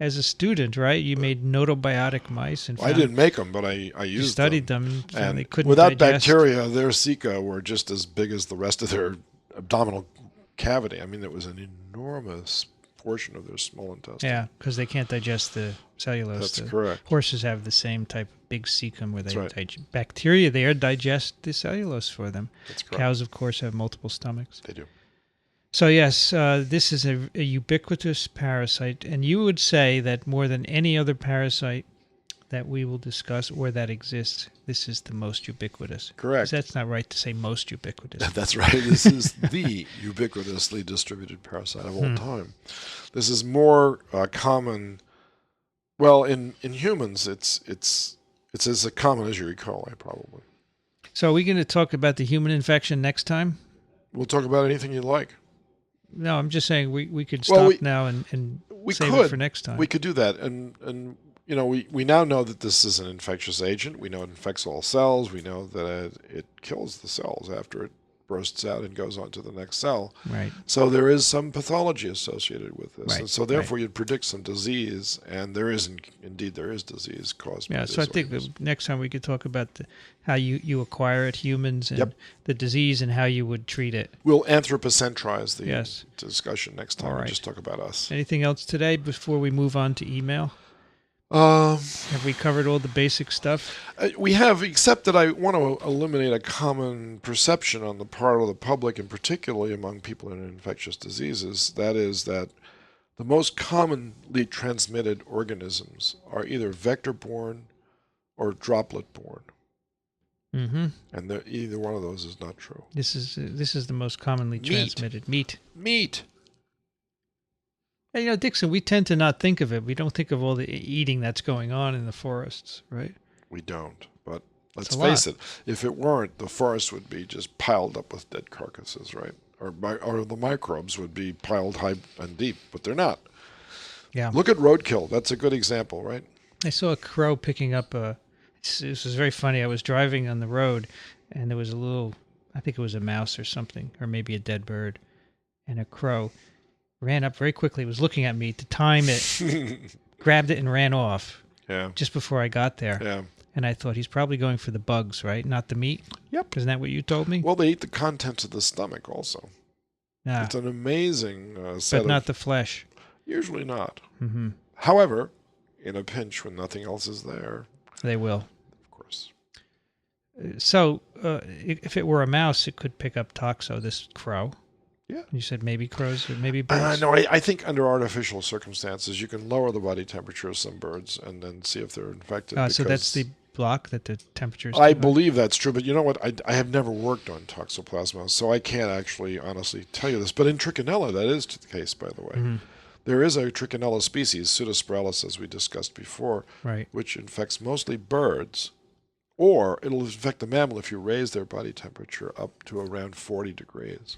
as a student, right? You made notobiotic mice, and I didn't make them, but I used them. You studied them, and they couldn't without digest. bacteria, their ceca were just as big as the rest of their abdominal cavity. I mean, it was an enormous portion of their small intestine. Yeah, because they can't digest the cellulose. That's correct. Horses have the same type of big cecum where they That's right. bacteria there digest the cellulose for them. That's correct. Cows, of course, have multiple stomachs. They do. So yes, this is a ubiquitous parasite, and you would say that more than any other parasite that we will discuss or that exists, this is the most ubiquitous. Correct. 'Cause that's not right to say most ubiquitous. That's right. This is the ubiquitously distributed parasite of all time. This is more common. Well, in humans, it's as common as your E. coli, probably. So are we going to talk about the human infection next time? We'll talk about anything you like. No, I'm just saying we could stop now and save it for next time. We could do that, and we now know that this is an infectious agent. We know it infects all cells. We know that it kills the cells after it bursts out and goes on to the next cell. Right. So there is some pathology associated with this, Right. and so therefore you'd predict some disease, and there is disease caused by Yeah, this so I think organism. that next time we could talk about how you acquire it, humans, and the disease, and how you would treat it. We'll anthropocentrize the Yes. discussion next time All right. and just talk about us. Anything else today before we move on to email? Have we covered all the basic stuff? We have, except that I want to eliminate a common perception on the part of the public, and particularly among people in infectious diseases. That is that the most commonly transmitted organisms are either vector-borne or droplet-borne. Mm-hmm. And either one of those is not true. This is the most commonly transmitted meat. Hey, Dickson, we tend to not think of it. We don't think of all the eating that's going on in the forests, right? We don't. But let's a face lot. it, if it weren't, the forest would be just piled up with dead carcasses, right? Or the microbes would be piled high and deep, but they're not. Yeah. Look at roadkill. That's a good example, right? I saw a crow picking up this was very funny. I was driving on the road, and there was a little, I think it was a mouse or something, or maybe a dead bird, and a crow ran up very quickly, was looking at me to time it, grabbed it and ran off just before I got there. Yeah. And I thought, he's probably going for the bugs, right? Not the meat? Yep. Isn't that what you told me? Well, they eat the contents of the stomach also. Yeah. It's an amazing set But not the flesh. Usually not. Mm-hmm. However, in a pinch when nothing else is there, They will. of course. So, if it were a mouse, it could pick up toxo, this crow. Yeah. You said maybe crows or maybe birds? No, I think under artificial circumstances, you can lower the body temperature of some birds and then see if they're infected. So that's the block that the temperatures. I believe that's true, but you know what? I have never worked on Toxoplasma, so I can't actually honestly tell you this. But in Trichinella, that is the case, by the way. Mm-hmm. There is a Trichinella species, Pseudosporellus, as we discussed before, Right. which infects mostly birds, or it'll infect the mammal if you raise their body temperature up to around 40 degrees.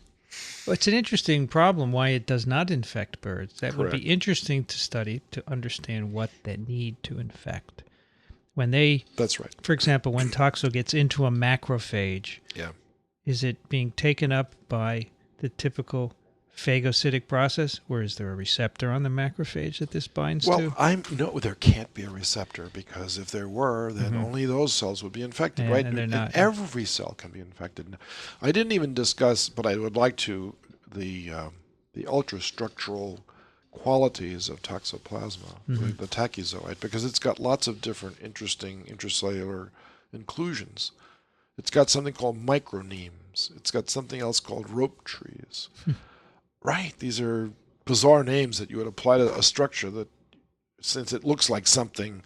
Well, it's an interesting problem why it does not infect birds. That would Correct. be interesting to study to understand what they need to infect. That's right. For example, when toxo gets into a macrophage, Yeah. is it being taken up by the typical phagocytic process, or is there a receptor on the macrophage that this binds to? No, there can't be a receptor, because if there were, then only those cells would be infected, Yeah, right? and they're not. Every cell can be infected. I didn't even discuss, but I would like to, the ultrastructural qualities of Toxoplasma, the tachyzoid, because it's got lots of different interesting intracellular inclusions. It's got something called micronemes. It's got something else called rope trees. Right. These are bizarre names that you would apply to a structure that since it looks like something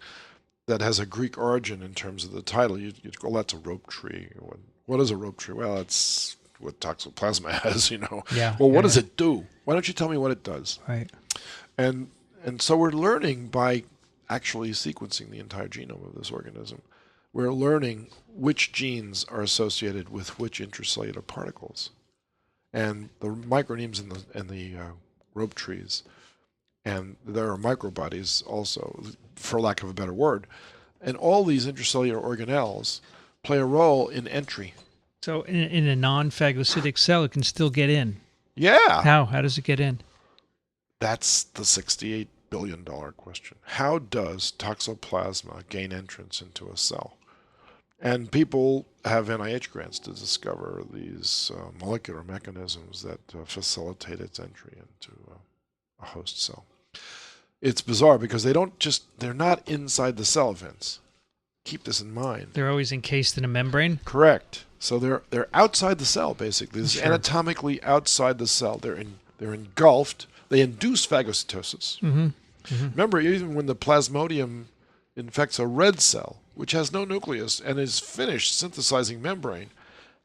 that has a Greek origin in terms of the title, you'd call that's a rope tree. What is a rope tree? Well, it's what Toxoplasma has, Yeah. Well, what yeah, does it do? Why don't you tell me what it does? Right. And so we're learning by actually sequencing the entire genome of this organism. We're learning which genes are associated with which intracellular particles. And the micronemes and the rope trees, and there are microbodies also, for lack of a better word. And all these intracellular organelles play a role in entry. So in a non-phagocytic cell, it can still get in. Yeah. How does it get in? That's the $68 billion question. How does Toxoplasma gain entrance into a cell? And people have NIH grants to discover these molecular mechanisms that facilitate its entry into a host cell. It's bizarre because they're not inside the cell, Vince. Keep this in mind. They're always encased in a membrane? Correct. So they're outside the cell, basically. This is Sure. anatomically outside the cell. They're engulfed. They induce phagocytosis. Mm-hmm. Mm-hmm. Remember, even when the Plasmodium infects a red cell, which has no nucleus and is finished synthesizing membrane,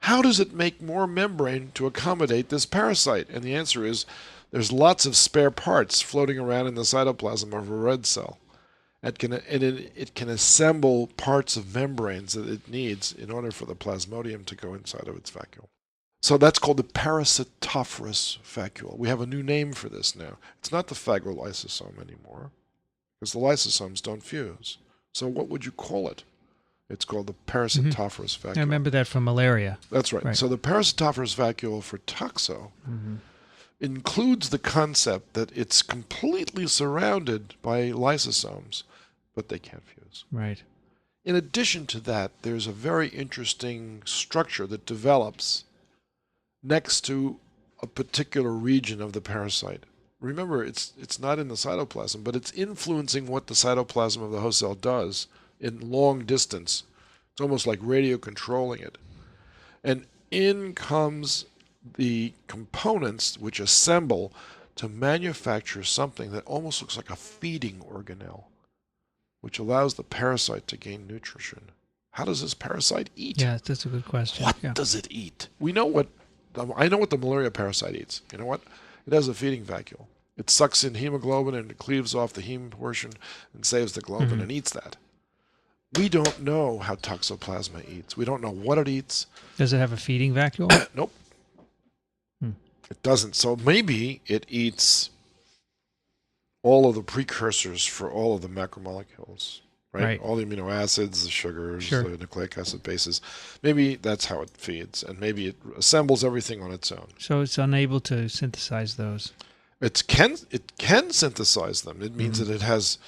how does it make more membrane to accommodate this parasite? And the answer is there's lots of spare parts floating around in the cytoplasm of a red cell. It can assemble parts of membranes that it needs in order for the Plasmodium to go inside of its vacuole. So that's called the parasitophorous vacuole. We have a new name for this now. It's not the phagolysosome anymore, because the lysosomes don't fuse. So what would you call it? It's called the parasitophorous vacuole. I remember that from malaria. That's right. So the parasitophorous vacuole for toxo includes the concept that it's completely surrounded by lysosomes, but they can't fuse. Right. In addition to that, there's a very interesting structure that develops next to a particular region of the parasite. Remember, it's not in the cytoplasm, but it's influencing what the cytoplasm of the host cell does in long distance. It's almost like radio controlling it. And in comes the components which assemble to manufacture something that almost looks like a feeding organelle, which allows the parasite to gain nutrition. How does this parasite eat? Yeah, that's a good question. What does it eat? I know what the malaria parasite eats. You know what? It has a feeding vacuole. It sucks in hemoglobin and it cleaves off the heme portion and saves the globin and eats that. We don't know how Toxoplasma eats. We don't know what it eats. Does it have a feeding vacuole? Nope. It doesn't. So maybe it eats all of the precursors for all of the macromolecules, right? All the amino acids, the sugars, the nucleic acid bases. Maybe that's how it feeds, and maybe it assembles everything on its own. So it's unable to synthesize those. It can synthesize them. It means that it has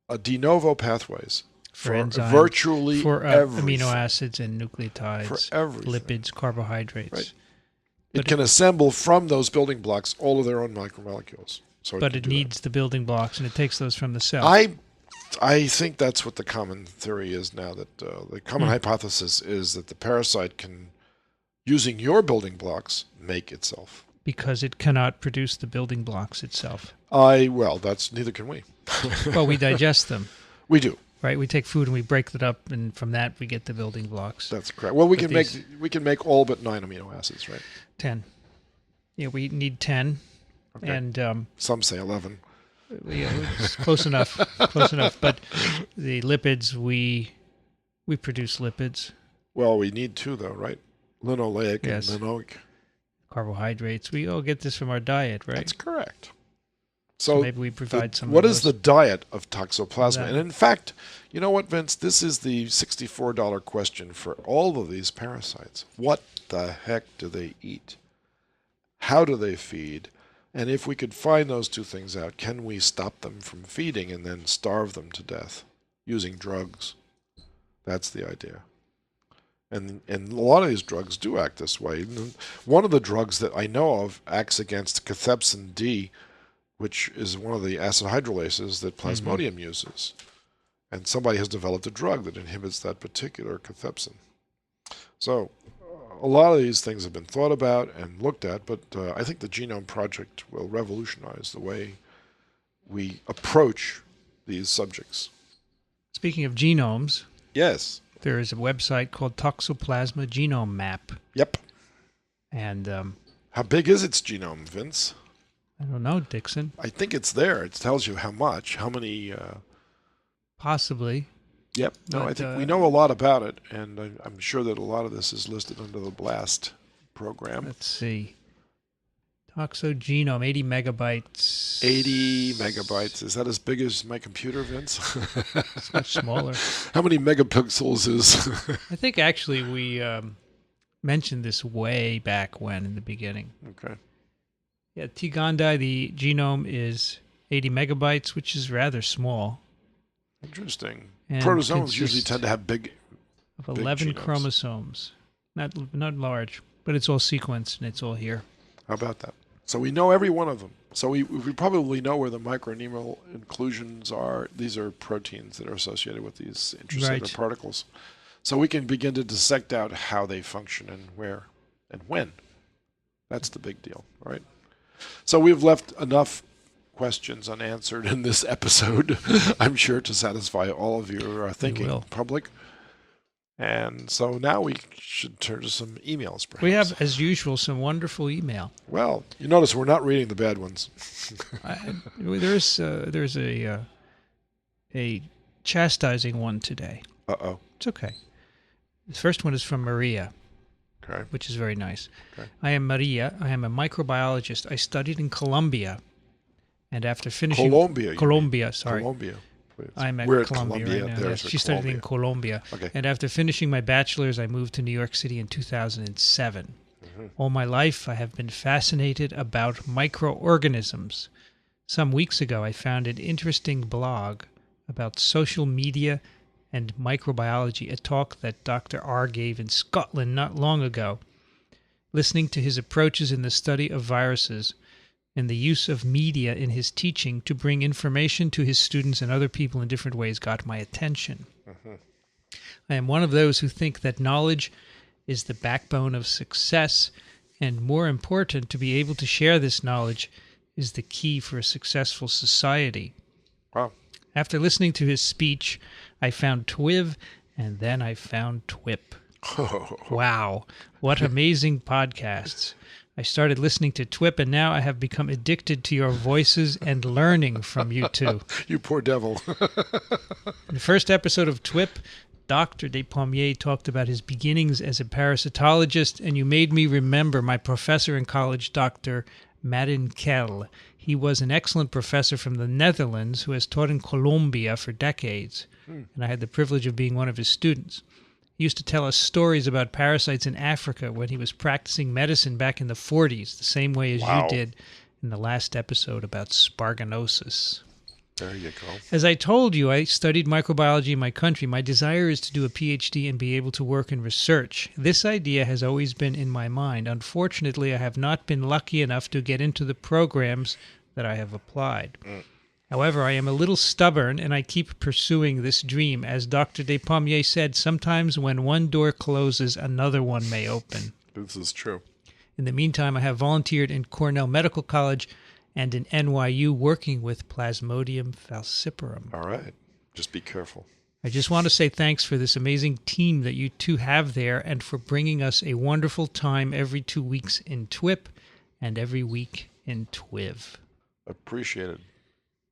a de novo pathways for enzymes, virtually for everything. amino acids and nucleotides, for everything. lipids, carbohydrates. Right. It can assemble from those building blocks all of their own macromolecules. So but it needs the building blocks, and it takes those from the cell. I think that's what the common theory is now. That the common hypothesis is that the parasite can, using your building blocks, make itself. Because it cannot produce the building blocks itself. Neither can we. Well, we digest them. We do. Right, we take food and we break it up, and from that we get the building blocks. That's correct. Well, we can make all but 9 amino acids, right? 10. Yeah, we need 10, okay. And some say 11. Yeah, it's close enough. Close enough. But the lipids, we produce lipids. Well, we need 2 though, right? Linoleic and linoic. Carbohydrates. We all get this from our diet, right? That's correct. So maybe we provide some. What is the diet of Toxoplasma? And in fact, you know what, Vince? This is the $64 question for all of these parasites. What the heck do they eat? How do they feed? And if we could find those 2 things out, can we stop them from feeding and then starve them to death using drugs? That's the idea. And a lot of these drugs do act this way. One of the drugs that I know of acts against cathepsin D, which is one of the acid hydrolases that Plasmodium uses. And somebody has developed a drug that inhibits that particular cathepsin. So a lot of these things have been thought about and looked at, but I think the Genome Project will revolutionize the way we approach these subjects. Speaking of genomes, Yes. there is a website called Toxoplasma Genome Map. Yep. And How big is its genome, Vince? I don't know, Dickson. I think it's there. It tells you how much, how many. Possibly. Yep. No, But, I think we know a lot about it, and I'm sure that a lot of this is listed under the BLAST program. Let's see. Toxogenome, 80 megabytes. 80 megabytes. Is that as big as my computer, Vince? It's much smaller. How many megapixels is... I think actually we mentioned this way back when in the beginning. Okay. Yeah, T. gondii, the genome is 80 megabytes, which is rather small. Interesting. And Protozoans usually tend to have big of 11 genomes. chromosomes. Not large, but it's all sequenced and it's all here. How about that? So we know every one of them. So we probably know where the micronemal inclusions are. These are proteins that are associated with these intracellular particles. So we can begin to dissect out how they function and where and when. That's the big deal, right? So we've left enough questions unanswered in this episode, I'm sure, to satisfy all of your thinking public. And so now we should turn to some emails, perhaps. We have, as usual, some wonderful email. Well, you notice we're not reading the bad ones. There's a chastising one today. Uh-oh. It's okay. The first one is from Maria, okay, which is very nice. Okay. I am Maria. I am a microbiologist. I studied in Colombia. And after finishing... Colombia, sorry. Colombia. I'm at We're Colombia right now. Yes, she studied in Colombia. Okay. And after finishing my bachelor's, I moved to New York City in 2007. All my life, I have been fascinated about microorganisms. Some weeks ago, I found an interesting blog about social media and microbiology, a talk that Dr. R gave in Scotland not long ago. Listening to his approaches in the study of viruses and the use of media in his teaching to bring information to his students and other people in different ways got my attention. I am one of those who think that knowledge is the backbone of success, and more important, to be able to share this knowledge is the key for a successful society. Wow. After listening to his speech, I found TWiP, and then I found TWiP. Wow, what amazing podcasts. I started listening to TWiP, and now I have become addicted to your voices and learning from you two. You poor devil. In the first episode of TWiP, Dr. Despommier talked about his beginnings as a parasitologist, and you made me remember my professor in college, Dr. Racaniello. He was an excellent professor from the Netherlands who has taught in Colombia for decades, and I had the privilege of being one of his students. He used to tell us stories about parasites in Africa when he was practicing medicine back in the 40s, the same way as you did in the last episode about sparganosis. There you go. As I told you, I studied microbiology in my country. My desire is to do a PhD and be able to work in research. This idea has always been in my mind. Unfortunately, I have not been lucky enough to get into the programs that I have applied. However, I am a little stubborn, and I keep pursuing this dream. As Dr. Despommier said, sometimes when one door closes, another one may open. This is true. In the meantime, I have volunteered in Cornell Medical College and in NYU working with Plasmodium falciparum. All right. Just be careful. I just want to say thanks for this amazing team that you two have there and for bringing us a wonderful time every 2 weeks in TWiP and every week in TWiV. Appreciate it.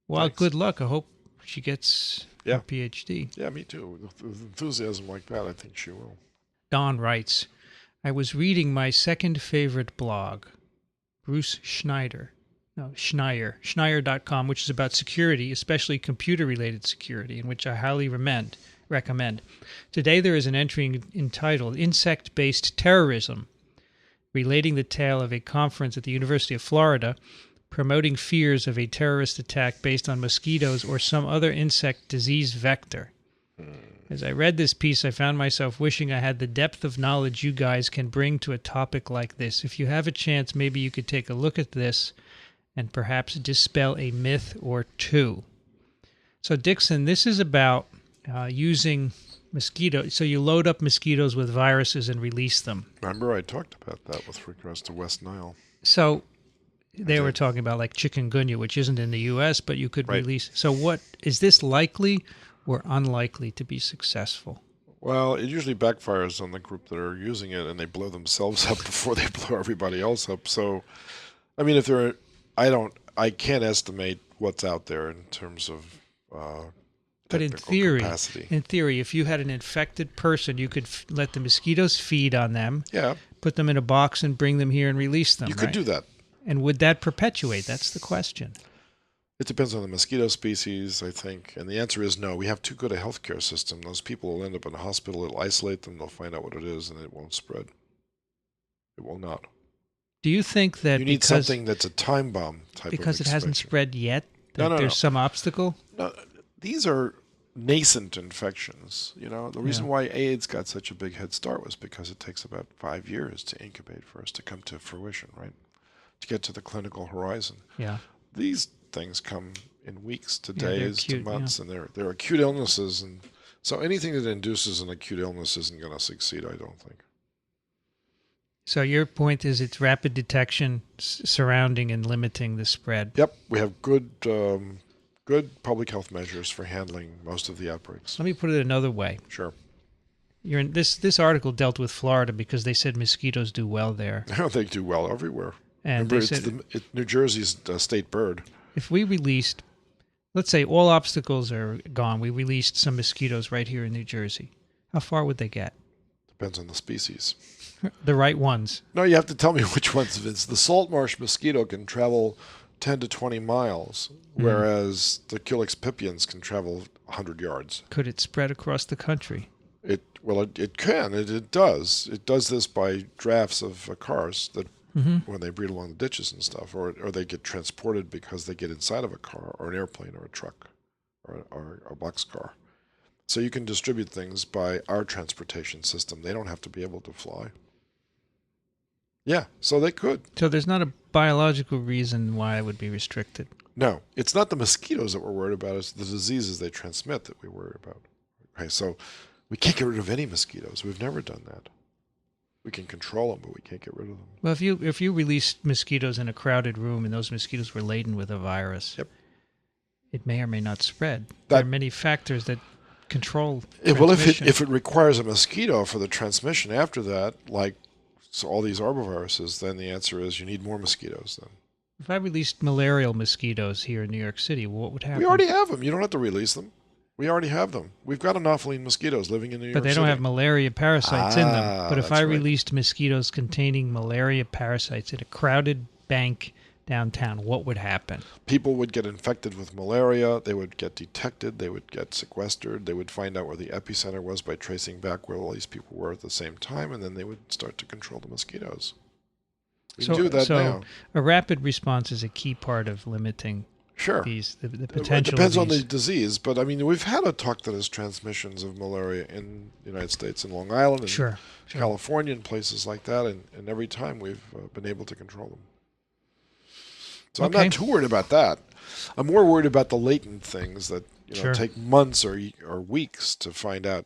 Well, Thanks. Good luck. I hope she gets her PhD. Yeah, me too. With enthusiasm like that, I think she will. Don writes, I was reading my second favorite blog, Bruce Schneier, Schneier.com, which is about security, especially computer-related security, and which I highly recommend. Today there is an entry entitled Insect-Based Terrorism, relating the tale of a conference at the University of Florida promoting fears of a terrorist attack based on mosquitoes or some other insect disease vector. As I read this piece, I found myself wishing I had the depth of knowledge you guys can bring to a topic like this. If you have a chance, maybe you could take a look at this and perhaps dispel a myth or two. So, Dickson, this is about using mosquitoes. So you load up mosquitoes with viruses and release them. Remember, I talked about that with regards to West Nile. So They were talking about like chikungunya, which isn't in the U.S., but you could Right. release. So what is this likely or unlikely to be successful? Well, it usually backfires on the group that are using it, and they blow themselves up before they blow everybody else up. So, I mean, I can't estimate what's out there in terms of But technical capacity. in theory, if you had an infected person, you could let the mosquitoes feed on them, Yeah, put them in a box, and bring them here and release them. you could right? do that. And would that perpetuate? That's the question. It depends on the mosquito species, I think. And the answer is no. We have too good a healthcare system. Those people will end up in a hospital. It'll isolate them. They'll find out what it is, and it won't spread. It will not. Do you think that You need something that's a time bomb type of because it hasn't expansion. spread yet, that No. there's some obstacle? No, these are nascent infections. The reason why AIDS got such a big head start was because it takes about 5 years to incubate for us to come to fruition, right? To get to the clinical horizon. Yeah. These things come in weeks to Yeah, they're days to acute, months, and they're acute illnesses, and so anything that induces an acute illness isn't going to succeed, I don't think. So your point is it's rapid detection surrounding and limiting the spread. Yep, we have good public health measures for handling most of the outbreaks. Let me put it another way. Sure. This article dealt with Florida because they said mosquitoes do well there. They do well everywhere. And Remember, they said New Jersey's state bird. if we released, let's say all obstacles are gone, we released some mosquitoes right here in New Jersey, how far would they get? Depends on the species. The right ones. No, you have to tell me which ones, Vince. The salt marsh mosquito can travel 10 to 20 miles, whereas the Culex pipiens can travel 100 yards. Could it spread across the country? It can. It does. It does this by drafts of cars that when they breed along the ditches and stuff, or they get transported because they get inside of a car or an airplane or a truck or a boxcar. So you can distribute things by our transportation system. They don't have to be able to fly. Yeah, so they could. So there's not a biological reason why it would be restricted. No, it's not the mosquitoes that we're worried about. It's the diseases they transmit that we worry about. Okay, so we can't get rid of any mosquitoes. We've never done that. We can control them, but we can't get rid of them. Well, if you released mosquitoes in a crowded room and those mosquitoes were laden with a virus, Yep. it may or may not spread. There are many factors that control Well, transmission. if it requires a mosquito for the transmission after that, like all these arboviruses, then the answer is you need more mosquitoes then. If I released malarial mosquitoes here in New York City, what would happen? We already have them. You don't have to release them. We already have them. We've got anopheline mosquitoes living in New York But they City. don't have malaria parasites in them. But if that's I right. released mosquitoes containing malaria parasites in a crowded bank downtown, what would happen? People would get infected with malaria. They would get detected. They would get sequestered. They would find out where the epicenter was by tracing back where all these people were at the same time, and then they would start to control the mosquitoes. We can do that now. A rapid response is a key part of limiting Sure. the It potential. depends of on these. the disease, but I mean, we've had a talk that has transmissions of malaria in the United States, in Long Island, and Sure. California, and places like that, and every time we've been able to control them. So Okay. I'm not too worried about that. I'm more worried about the latent things that Sure. take months or weeks to find out,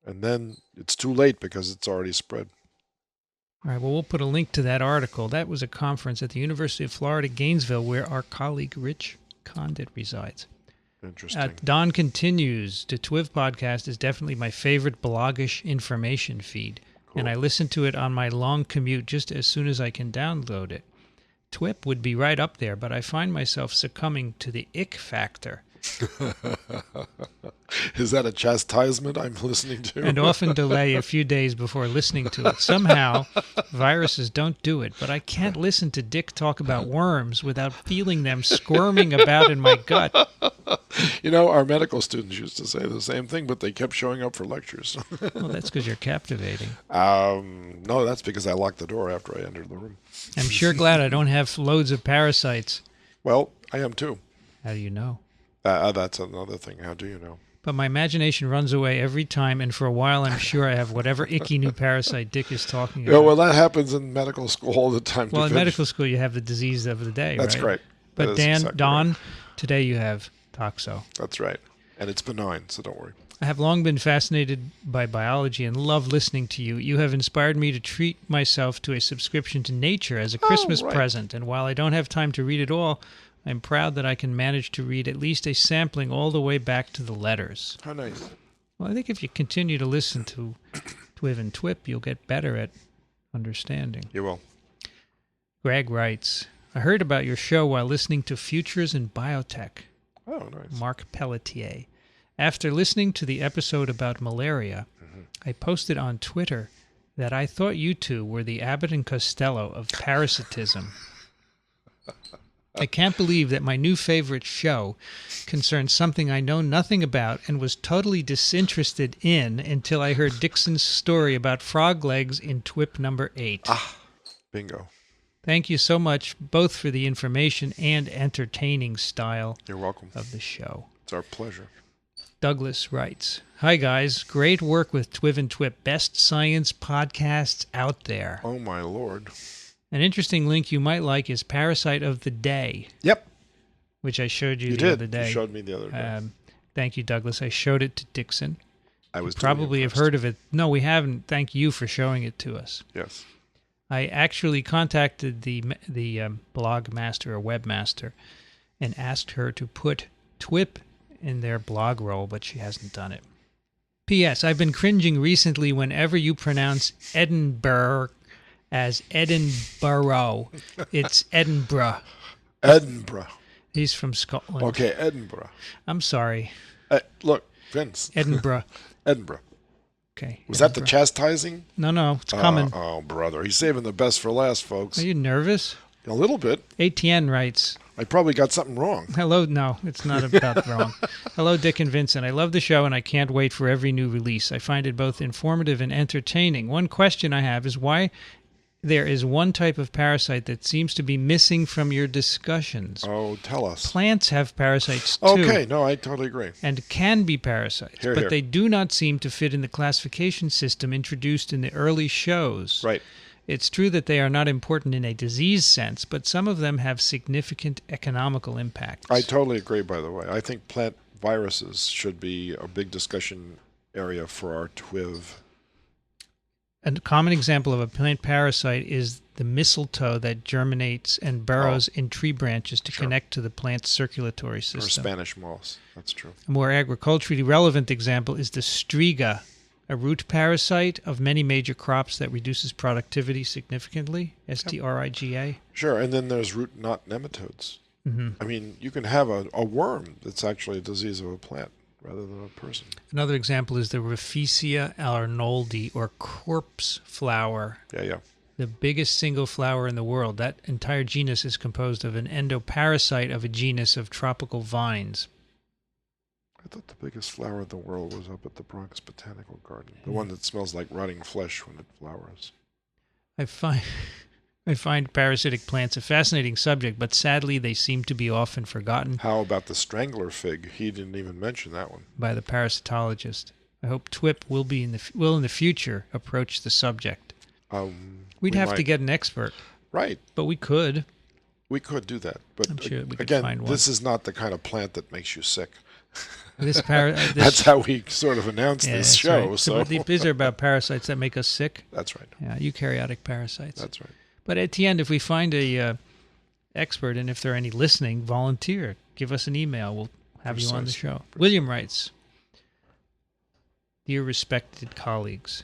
and then it's too late because it's already spread. All right, well, we'll put a link to that article. That was a conference at the University of Florida, Gainesville, where our colleague Rich Condit resides. Interesting. Don continues, the TWiP podcast is definitely my favorite blogish information feed, Cool. and I listen to it on my long commute just as soon as I can download it. TWiP would be right up there, but I find myself succumbing to the ick factor Is that a chastisement I'm listening to? and often delay a few days before listening to it. Somehow, viruses don't do it, but I can't listen to Dick talk about worms without feeling them squirming about in my gut. Our medical students used to say the same thing, but they kept showing up for lectures. Well, that's because you're captivating. No, that's because I locked the door after I entered the room. I'm sure glad I don't have loads of parasites. Well, I am too. How do you know? That's another thing. How do you know? But my imagination runs away every time, and for a while I'm sure I have whatever icky new parasite Dick is talking about. Yeah, well, that happens in medical school all the time. Well, in medical school you have the disease of the day, That's right? right. But That is exactly Don, right. today you have toxo. That's right. And it's benign, so don't worry. I have long been fascinated by biology and love listening to you. You have inspired me to treat myself to a subscription to Nature as a Christmas present, and while I don't have time to read it all, I'm proud that I can manage to read at least a sampling all the way back to the letters. How nice. Well, I think if you continue to listen to TWiP and TWiP, you'll get better at understanding. You will. Greg writes, I heard about your show while listening to Futures in Biotech. Oh, nice. Mark Pelletier. After listening to the episode about malaria, I posted on Twitter that I thought you two were the Abbott and Costello of parasitism. I can't believe that my new favorite show concerns something I know nothing about and was totally disinterested in until I heard Dickson's story about frog legs in TWiP number 8. Ah, bingo. Thank you so much, both for the information and entertaining style You're welcome. of the show. It's our pleasure. Douglas writes, Hi guys, great work with TWiP and TWiP, best science podcasts out there. Oh my Lord. An interesting link you might like is Parasite of the Day. Yep. Which I showed you the other day. You showed me the other day. Thank you, Douglas. I showed it to Dickson. I was probably have heard of it. No, we haven't. Thank you for showing it to us. Yes. I actually contacted the blog master or webmaster and asked her to put TWiP in their blog roll, but she hasn't done it. P.S. I've been cringing recently whenever you pronounce Edinburgh as Edinburgh. It's Edinburgh. Edinburgh. He's from Scotland. Okay, Edinburgh. I'm sorry. Look, Vince. Edinburgh. Edinburgh. Okay. Was that the chastising? No, it's coming. Oh, brother. He's saving the best for last, folks. Are you nervous? A little bit. ATN writes, I probably got something wrong. Hello. No, it's not about wrong. Hello, Dick and Vincent. I love the show, and I can't wait for every new release. I find it both informative and entertaining. One question I have is why there is one type of parasite that seems to be missing from your discussions. Oh, tell us. Plants have parasites, too. Okay, no, I totally agree. And can be parasites, but they do not seem to fit in the classification system introduced in the early shows. Right. It's true that they are not important in a disease sense, but some of them have significant economical impacts. I totally agree, by the way. I think plant viruses should be a big discussion area for our TWiP. A common example of a plant parasite is the mistletoe that germinates and burrows in tree branches to connect to the plant's circulatory system. Or Spanish moss. That's true. A more agriculturally relevant example is the striga, a root parasite of many major crops that reduces productivity significantly, STRIGA. Sure, and then there's root knot nematodes. Mm-hmm. I mean, you can have a worm that's actually a disease of a plant rather than a person. Another example is the Rafflesia arnoldi, or corpse flower. Yeah. The biggest single flower in the world. That entire genus is composed of an endoparasite of a genus of tropical vines. I thought the biggest flower in the world was up at the Bronx Botanical Garden. The one that smells like rotting flesh when it flowers. I find parasitic plants a fascinating subject, but sadly they seem to be often forgotten. How about the strangler fig? He didn't even mention that one. By the parasitologist. I hope TWiP will in the future approach the subject. We'd have to get an expert. Right. But we could. We could do that. But I'm sure we could again, find one. This is not the kind of plant that makes you sick. That's how we sort of announce this show. Right. So these are about parasites that make us sick. That's right. Yeah, eukaryotic parasites. That's right. But at the end, if we find a expert, and if there are any listening, volunteer. Give us an email. We'll have you on the show. William writes, Dear respected colleagues.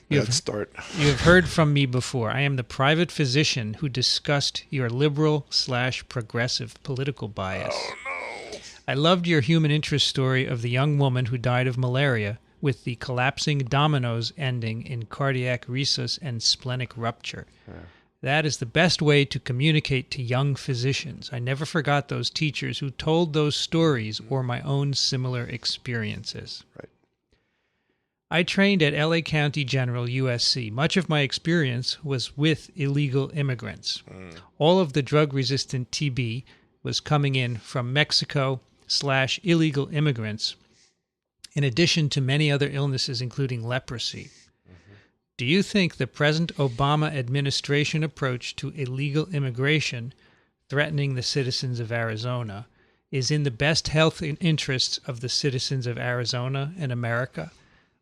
Let's start. You have heard from me before. I am the private physician who discussed your liberal/progressive political bias. Oh, no. I loved your human interest story of the young woman who died of malaria, with the collapsing dominoes ending in cardiac rhesus and splenic rupture. Yeah. That is the best way to communicate to young physicians. I never forgot those teachers who told those stories or my own similar experiences. Right. I trained at LA County General, USC. Much of my experience was with illegal immigrants. All of the drug-resistant TB was coming in from Mexico/illegal immigrants, in addition to many other illnesses, including leprosy. Do you think the present Obama administration approach to illegal immigration, threatening the citizens of Arizona, is in the best health interests of the citizens of Arizona and America?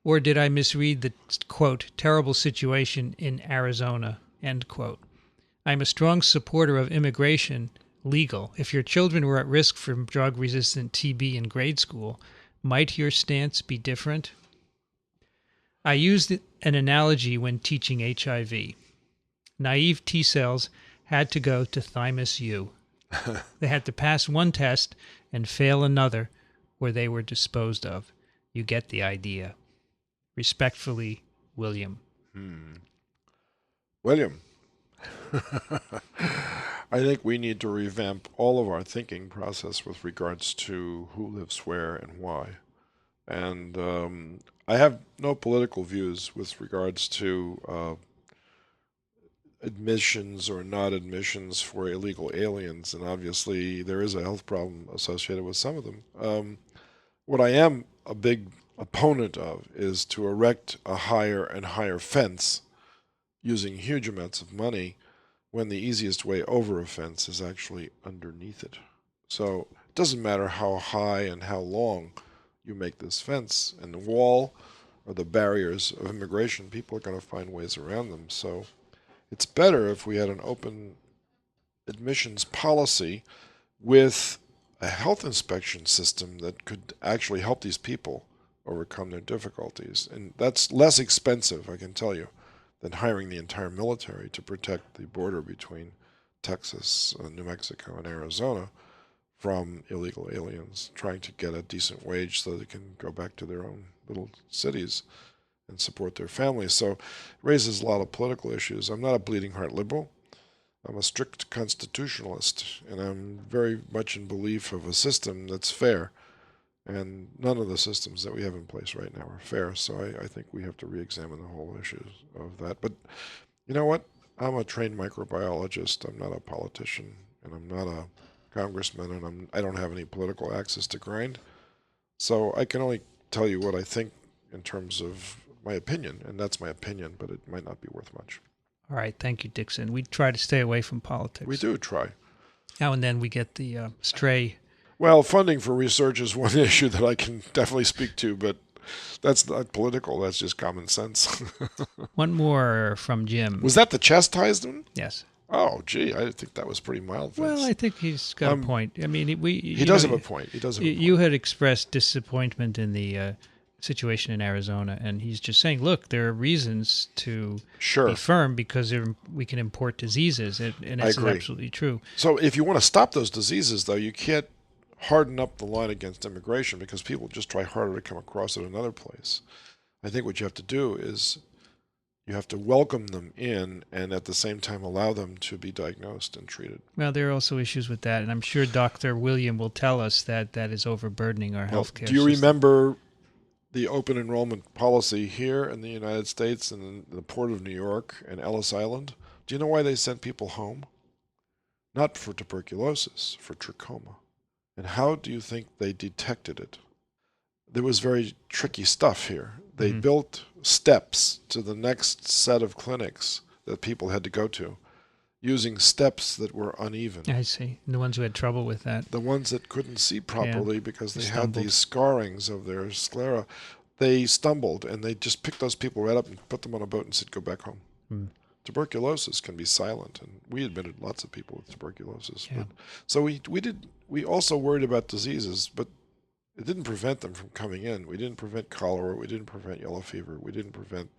Or did I misread the, quote, terrible situation in Arizona, end quote? I'm a strong supporter of immigration, legal. If your children were at risk from drug-resistant TB in grade school, might your stance be different? I used an analogy when teaching HIV. Naive T cells had to go to thymus U. They had to pass one test and fail another, or they were disposed of. You get the idea. Respectfully, William. William, I think we need to revamp all of our thinking process with regards to who lives where and why. And I have no political views with regards to admissions or not admissions for illegal aliens, and obviously there is a health problem associated with some of them. What I am a big opponent of is to erect a higher and higher fence using huge amounts of money when the easiest way over a fence is actually underneath it. So it doesn't matter how high and how long you make this fence and the wall or the barriers of immigration, people are going to find ways around them. So it's better if we had an open admissions policy with a health inspection system that could actually help these people overcome their difficulties. And that's less expensive, I can tell you, than hiring the entire military to protect the border between Texas, New Mexico, and Arizona from illegal aliens trying to get a decent wage so they can go back to their own little cities and support their families. So it raises a lot of political issues. I'm not a bleeding heart liberal. I'm a strict constitutionalist, and I'm very much in belief of a system that's fair. And none of the systems that we have in place right now are fair. So I think we have to re-examine the whole issues of that. But you know what? I'm a trained microbiologist. I'm not a politician, and I'm not a congressman, and I don't have any political axes to grind. So I can only tell you what I think in terms of my opinion, and that's my opinion, but it might not be worth much. All right. Thank you, Dickson. We try to stay away from politics. We do try. Now and then we get the stray. Well, funding for research is one issue that I can definitely speak to, but that's not political. That's just common sense. One more from Jim. Was that the chastisement? Yes. Oh, gee, I think that was pretty mild. Vince. Well, I think he's got a point. I mean, he does have a point. He does have a point. You had expressed disappointment in the situation in Arizona, and he's just saying, look, there are reasons to be firm because we can import diseases, and that's absolutely true. So if you want to stop those diseases, though, you can't harden up the line against immigration because people just try harder to come across at another place. I think what you have to do is you have to welcome them in and at the same time allow them to be diagnosed and treated. Well, there are also issues with that, and I'm sure Dr. William will tell us that that is overburdening our healthcare system. Do you remember the open enrollment policy here in the United States and in the Port of New York and Ellis Island? Do you know why they sent people home? Not for tuberculosis, for trachoma. And how do you think they detected it? There was very tricky stuff here. They built steps to the next set of clinics that people had to go to, using steps that were uneven. I see. The ones who had trouble with that. The ones that couldn't see properly because they had these scarrings of their sclera, they stumbled, and they just picked those people right up and put them on a boat and said, go back home. Tuberculosis can be silent, and we admitted lots of people with tuberculosis. Yeah. So we also worried about diseases, but it didn't prevent them from coming in. We didn't prevent cholera. We didn't prevent yellow fever. We didn't prevent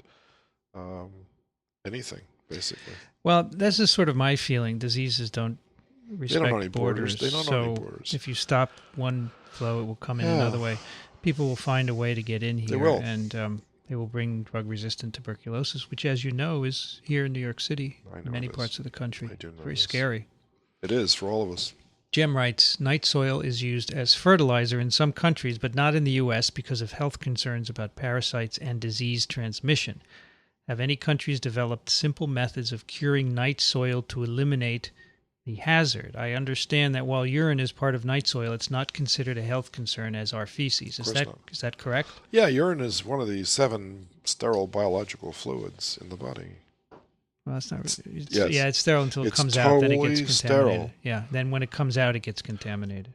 anything, basically. Well, this is sort of my feeling. Diseases don't respect borders. They don't know any borders. If you stop one flow, it will come in another way. People will find a way to get in here. They will. And they will bring drug-resistant tuberculosis, which, as you know, is here in New York City, in many parts of the country. I do know Very this. Scary. It is for all of us. Jim writes, night soil is used as fertilizer in some countries, but not in the U.S. because of health concerns about parasites and disease transmission. Have any countries developed simple methods of curing night soil to eliminate the hazard? I understand that while urine is part of night soil, it's not considered a health concern as are feces. Is that correct? Yeah, urine is one of the 7 sterile biological fluids in the body. Well, it's not. Yes. Yeah, it's sterile until it comes totally out. Then it gets contaminated. sterile. Yeah. Then when it comes out, it gets contaminated.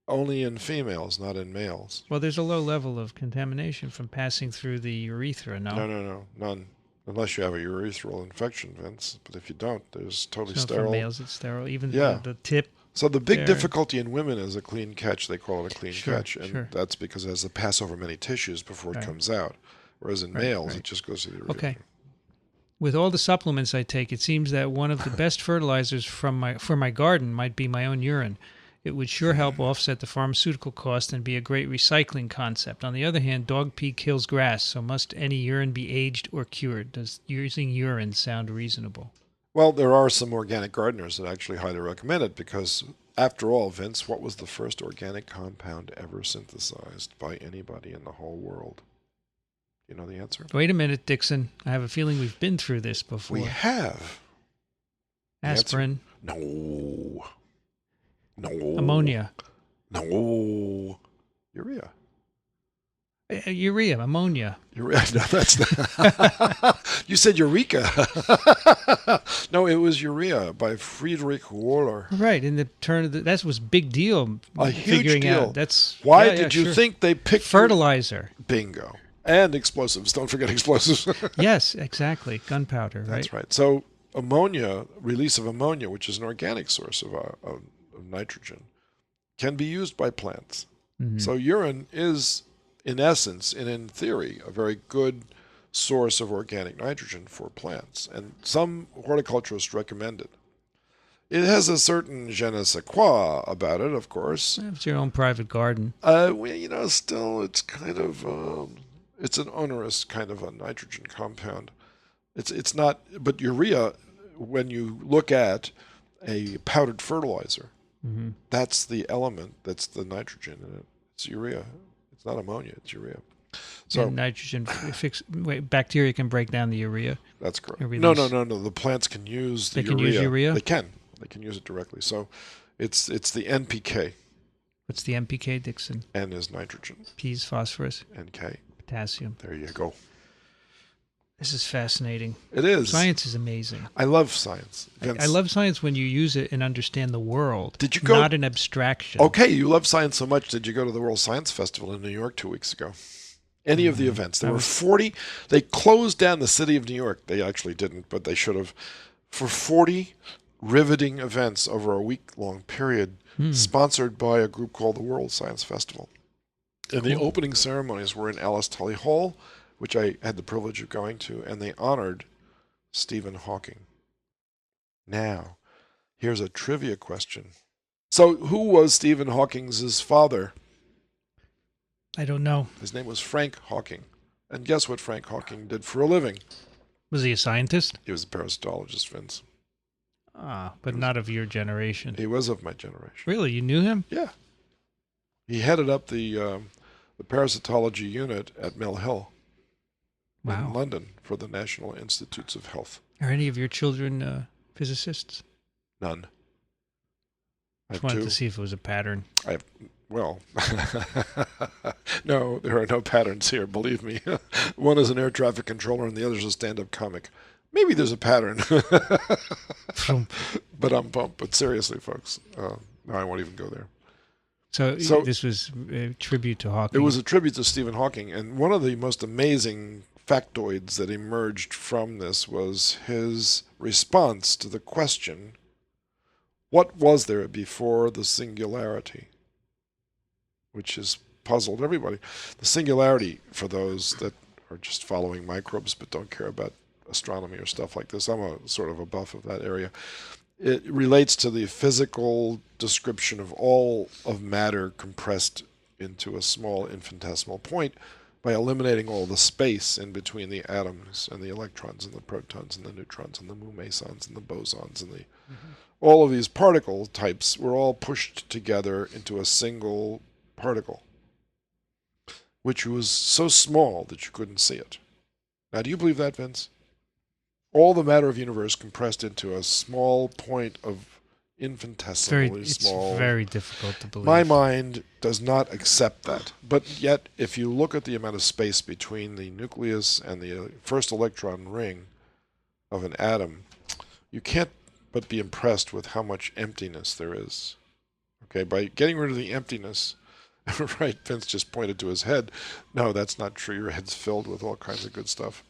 Only in females, not in males. Well, there's a low level of contamination from passing through the urethra, no? No, none. Unless you have a urethral infection, Vince. But if you don't, there's totally So sterile. for males, it's sterile. Even Yeah. the tip. So the big there. difficulty in women is a clean catch. They call it a clean Sure, catch. And sure. that's because it has to pass over many tissues before it Right. comes out. Whereas in Right, males, right. it just goes to the urethra. Okay. With all the supplements I take, it seems that one of the best fertilizers for my garden might be my own urine. It would sure help offset the pharmaceutical cost and be a great recycling concept. On the other hand, dog pee kills grass, so must any urine be aged or cured? Does using urine sound reasonable? Well, there are some organic gardeners that actually highly recommend it because, after all, Vince, what was the first organic compound ever synthesized by anybody in the whole world? You know the answer? Wait a minute, Dickson. I have a feeling we've been through this before. We have. Aspirin. No. Ammonia. No. Urea. Urea, ammonia. Urea. No, that's not. You said Eureka. No, it was urea by Friedrich Wöhler. Right, in the turn of that was big deal. A huge figuring deal. Out. That's Why yeah, did yeah, you sure. think they picked fertilizer? Bingo. And explosives. Don't forget explosives. Yes, exactly. Gunpowder, right? That's right. So ammonia, release of ammonia, which is an organic source of nitrogen, can be used by plants. Mm-hmm. So urine is, in essence and in theory, a very good source of organic nitrogen for plants. And some horticulturists recommend it. It has a certain je ne sais quoi about it, of course. It's your own private garden. Still it's kind of... it's an onerous kind of a nitrogen compound. It's not, but urea, when you look at a powdered fertilizer, Mm-hmm. that's the element, that's the nitrogen in it. It's urea. It's not ammonia, it's urea. So And nitrogen bacteria can break down the urea. that's correct. Release. No. The plants can use the They can use urea? They can use it directly. So it's the NPK. What's the NPK, Dickson? N is nitrogen. P is phosphorus. NK. Potassium. There you go. This is fascinating. It is. Science is amazing. I love science. I love science when you use it and understand the world. Did you go? Not an abstraction. Okay, you love science so much. Did you go to the World Science Festival in New York 2 weeks ago? Any of the events? There were 40. They closed down the city of New York. They actually didn't, but they should have. For 40 riveting events over a week-long period, sponsored by a group called the World Science Festival. And the opening ceremonies were in Alice Tully Hall, which I had the privilege of going to, and they honored Stephen Hawking. Now, here's a trivia question. So, who was Stephen Hawking's father? I don't know. His name was Frank Hawking. And guess what Frank Hawking did for a living? Was he a scientist? He was a parasitologist, Vince. But not of your generation. He was of my generation. Really? You knew him? Yeah. He headed up the parasitology unit at Mill Hill in London for the National Institutes of Health. Are any of your children physicists? None. I Just have wanted two. to see if it was a pattern. Well, no, there are no patterns here, believe me. One is an air traffic controller and the other is a stand-up comic. Maybe there's a pattern. But seriously, folks, no, I won't even go there. So this was a tribute to Hawking. It was a tribute to Stephen Hawking, and one of the most amazing factoids that emerged from this was his response to the question, what was there before the singularity? Which has puzzled everybody. The singularity, for those that are just following microbes but don't care about astronomy or stuff like this, I'm a sort of a buff of that area. It relates to the physical description of all of matter compressed into a small infinitesimal point by eliminating all the space in between the atoms and the electrons and the protons and the neutrons and the mu mesons and the bosons and the all of these particle types were all pushed together into a single particle, which was so small that you couldn't see it. Now, do you believe that, Vince? All the matter of the universe compressed into a small point of infinitesimally small. It's very difficult to believe. My mind does not accept that. But yet, if you look at the amount of space between the nucleus and the first electron ring of an atom, you can't but be impressed with how much emptiness there is. Okay, by getting rid of the emptiness. Right, Vince just pointed to his head. No, that's not true. Your head's filled with all kinds of good stuff.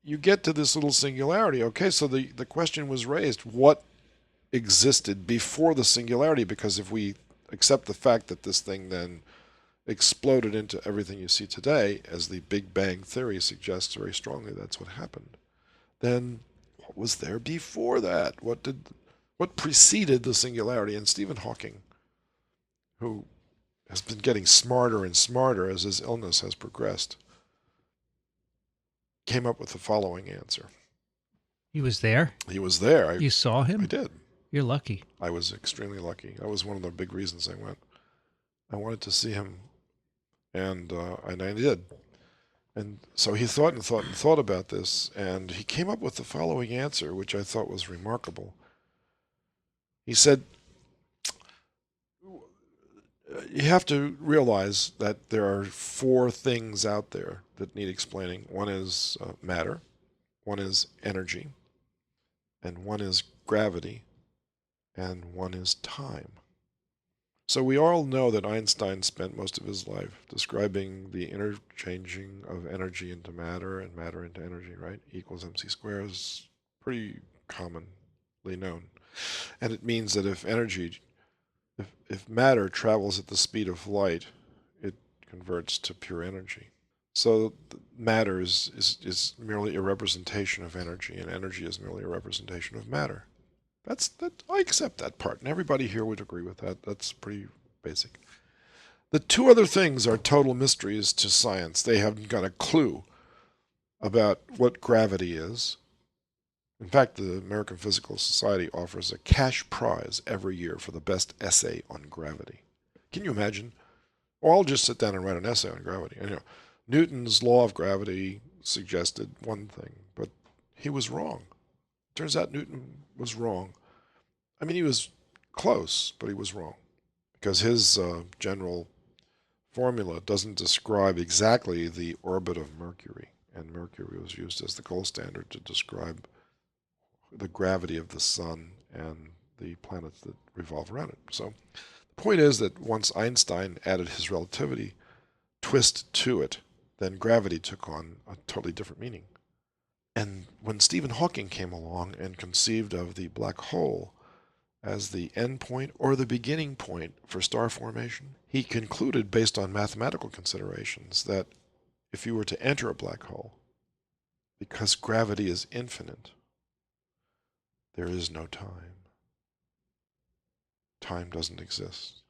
You get to this little singularity. Okay, so the question was raised. What existed before the singularity? Because if we accept the fact that this thing then exploded into everything you see today, as the Big Bang Theory suggests very strongly that's what happened, then what was there before that? What preceded the singularity? And Stephen Hawking, who has been getting smarter and smarter as his illness has progressed, came up with the following answer. He was there? He was there. You saw him? I did. You're lucky. I was extremely lucky. That was one of the big reasons I went. I wanted to see him, and I did. And so he thought and thought and thought about this, and he came up with the following answer, which I thought was remarkable. He said, you have to realize that there are four things out there that need explaining. One is matter, one is energy, and one is gravity, and one is time. So we all know that Einstein spent most of his life describing the interchanging of energy into matter and matter into energy, right? E equals mc squared is pretty commonly known. And it means that if matter travels at the speed of light, it converts to pure energy. So matter is merely a representation of energy, and energy is merely a representation of matter. I accept that part, and everybody here would agree with that. That's pretty basic. The two other things are total mysteries to science. They haven't got a clue about what gravity is. In fact, the American Physical Society offers a cash prize every year for the best essay on gravity. Can you imagine? Or I'll just sit down and write an essay on gravity. And, Newton's law of gravity suggested one thing, but he was wrong. Turns out Newton was wrong. I mean, he was close, but he was wrong, because his general formula doesn't describe exactly the orbit of Mercury, and Mercury was used as the gold standard to describe the gravity of the sun and the planets that revolve around it. So the point is that once Einstein added his relativity twist to it, then gravity took on a totally different meaning. And when Stephen Hawking came along and conceived of the black hole as the end point or the beginning point for star formation, he concluded, based on mathematical considerations, that if you were to enter a black hole, because gravity is infinite, there is no time. Time doesn't exist.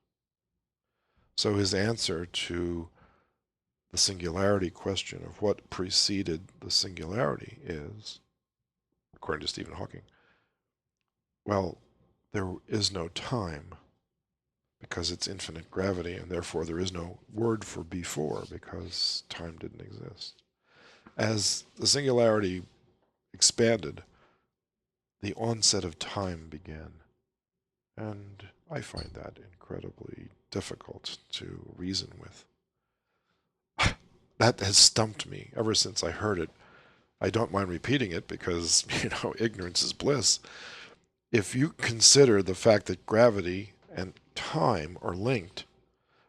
So his answer to the singularity question of what preceded the singularity is, according to Stephen Hawking, well, there is no time because it's infinite gravity, and therefore there is no word for before because time didn't exist. As the singularity expanded, the onset of time began, and I find that incredibly difficult to reason with. That has stumped me ever since I heard it. I don't mind repeating it because, ignorance is bliss. If you consider the fact that gravity and time are linked,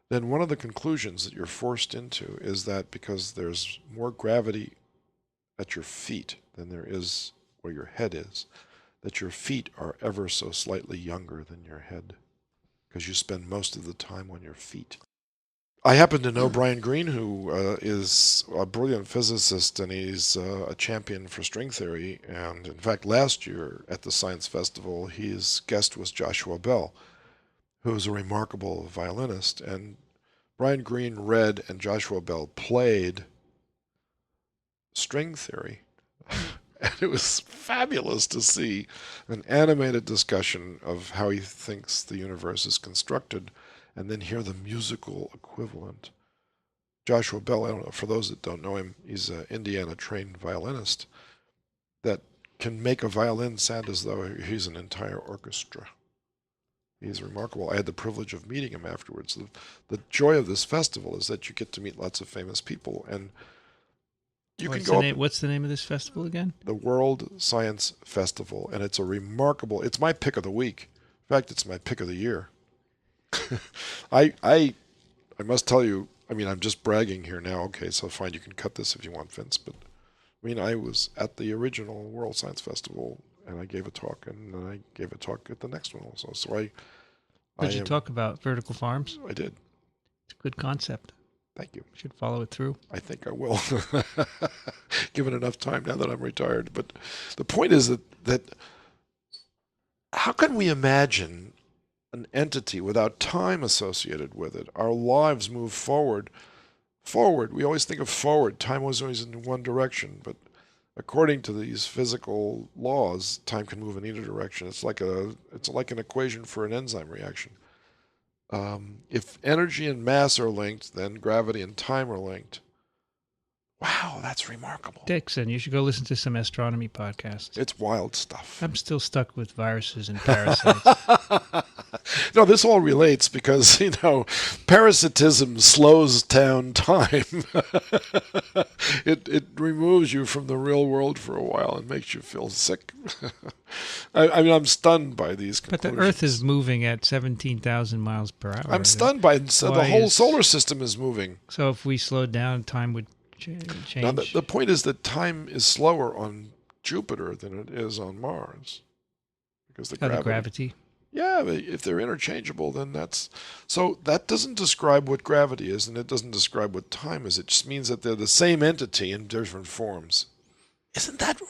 then one of the conclusions that you're forced into is that because there's more gravity at your feet than there is where your head is, that your feet are ever so slightly younger than your head, because you spend most of the time on your feet. I happen to know Brian Greene, who is a brilliant physicist, and he's a champion for string theory. And in fact, last year at the Science Festival, his guest was Joshua Bell, who is a remarkable violinist. And Brian Greene read and Joshua Bell played string theory. And it was fabulous to see an animated discussion of how he thinks the universe is constructed, and then hear the musical equivalent. Joshua Bell, I don't know, for those that don't know him, he's an Indiana-trained violinist that can make a violin sound as though he's an entire orchestra. He's remarkable. I had the privilege of meeting him afterwards. The joy of this festival is that you get to meet lots of famous people, and you can go up. What's the name of this festival again? The World Science Festival, and it's a remarkable. It's my pick of the week. In fact, it's my pick of the year. I must tell you, I mean, I'm just bragging here now. Okay, so fine, you can cut this if you want, Vince. But I mean, I was at the original World Science Festival, and I gave a talk, and then I gave a talk at the next one also. So Did you talk about vertical farms? I did. It's a good concept. Thank you. Should follow it through. I think I will, given enough time now that I'm retired. But the point is that how can we imagine an entity without time associated with it? Our lives move forward. We always think of forward. Time was always in one direction, but according to these physical laws, time can move in either direction. It's like an equation for an enzyme reaction. If energy and mass are linked, then gravity and time are linked. Wow, that's remarkable. Dickson, you should go listen to some astronomy podcasts. It's wild stuff. I'm still stuck with viruses and parasites. No, this all relates because, parasitism slows down time. It removes you from the real world for a while and makes you feel sick. I mean, I'm stunned by these conclusions. But the Earth is moving at 17,000 miles per hour. I'm stunned by it. So the whole solar system is moving. So if we slowed down, time would change. Now, the point is that time is slower on Jupiter than it is on Mars. Because the gravity. Yeah, if they're interchangeable, then that's... So that doesn't describe what gravity is, and it doesn't describe what time is. It just means that they're the same entity in different forms. Isn't that...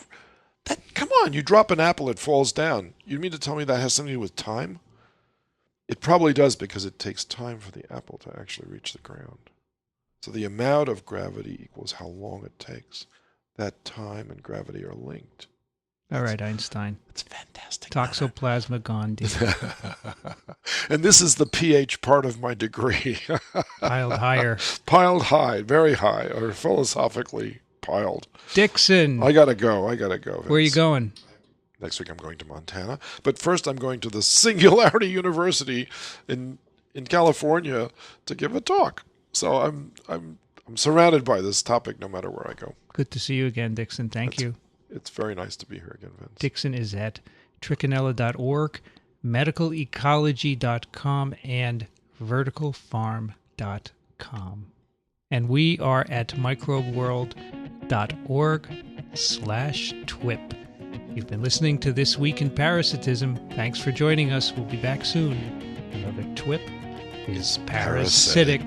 Come on, you drop an apple, it falls down. You mean to tell me that has something to do with time? It probably does, because it takes time for the apple to actually reach the ground. So the amount of gravity equals how long it takes. That time and gravity are linked. All right, Einstein. It's fantastic. Toxoplasma gondii. And this is the pH part of my degree. Piled higher. Piled high, very high, or philosophically piled. Dickson. I gotta go. Vince. Where are you going? Next week I'm going to Montana. But first I'm going to the Singularity University in California to give a talk. So I'm surrounded by this topic no matter where I go. Good to see you again, Dickson. Thank you. It's very nice to be here again, Vince. Dickson is at Racaniello.org, medicalecology.com, and verticalfarm.com. And we are at microbeworld.org/TWiP. You've been listening to This Week in Parasitism. Thanks for joining us. We'll be back soon. Another TWiP is parasitic.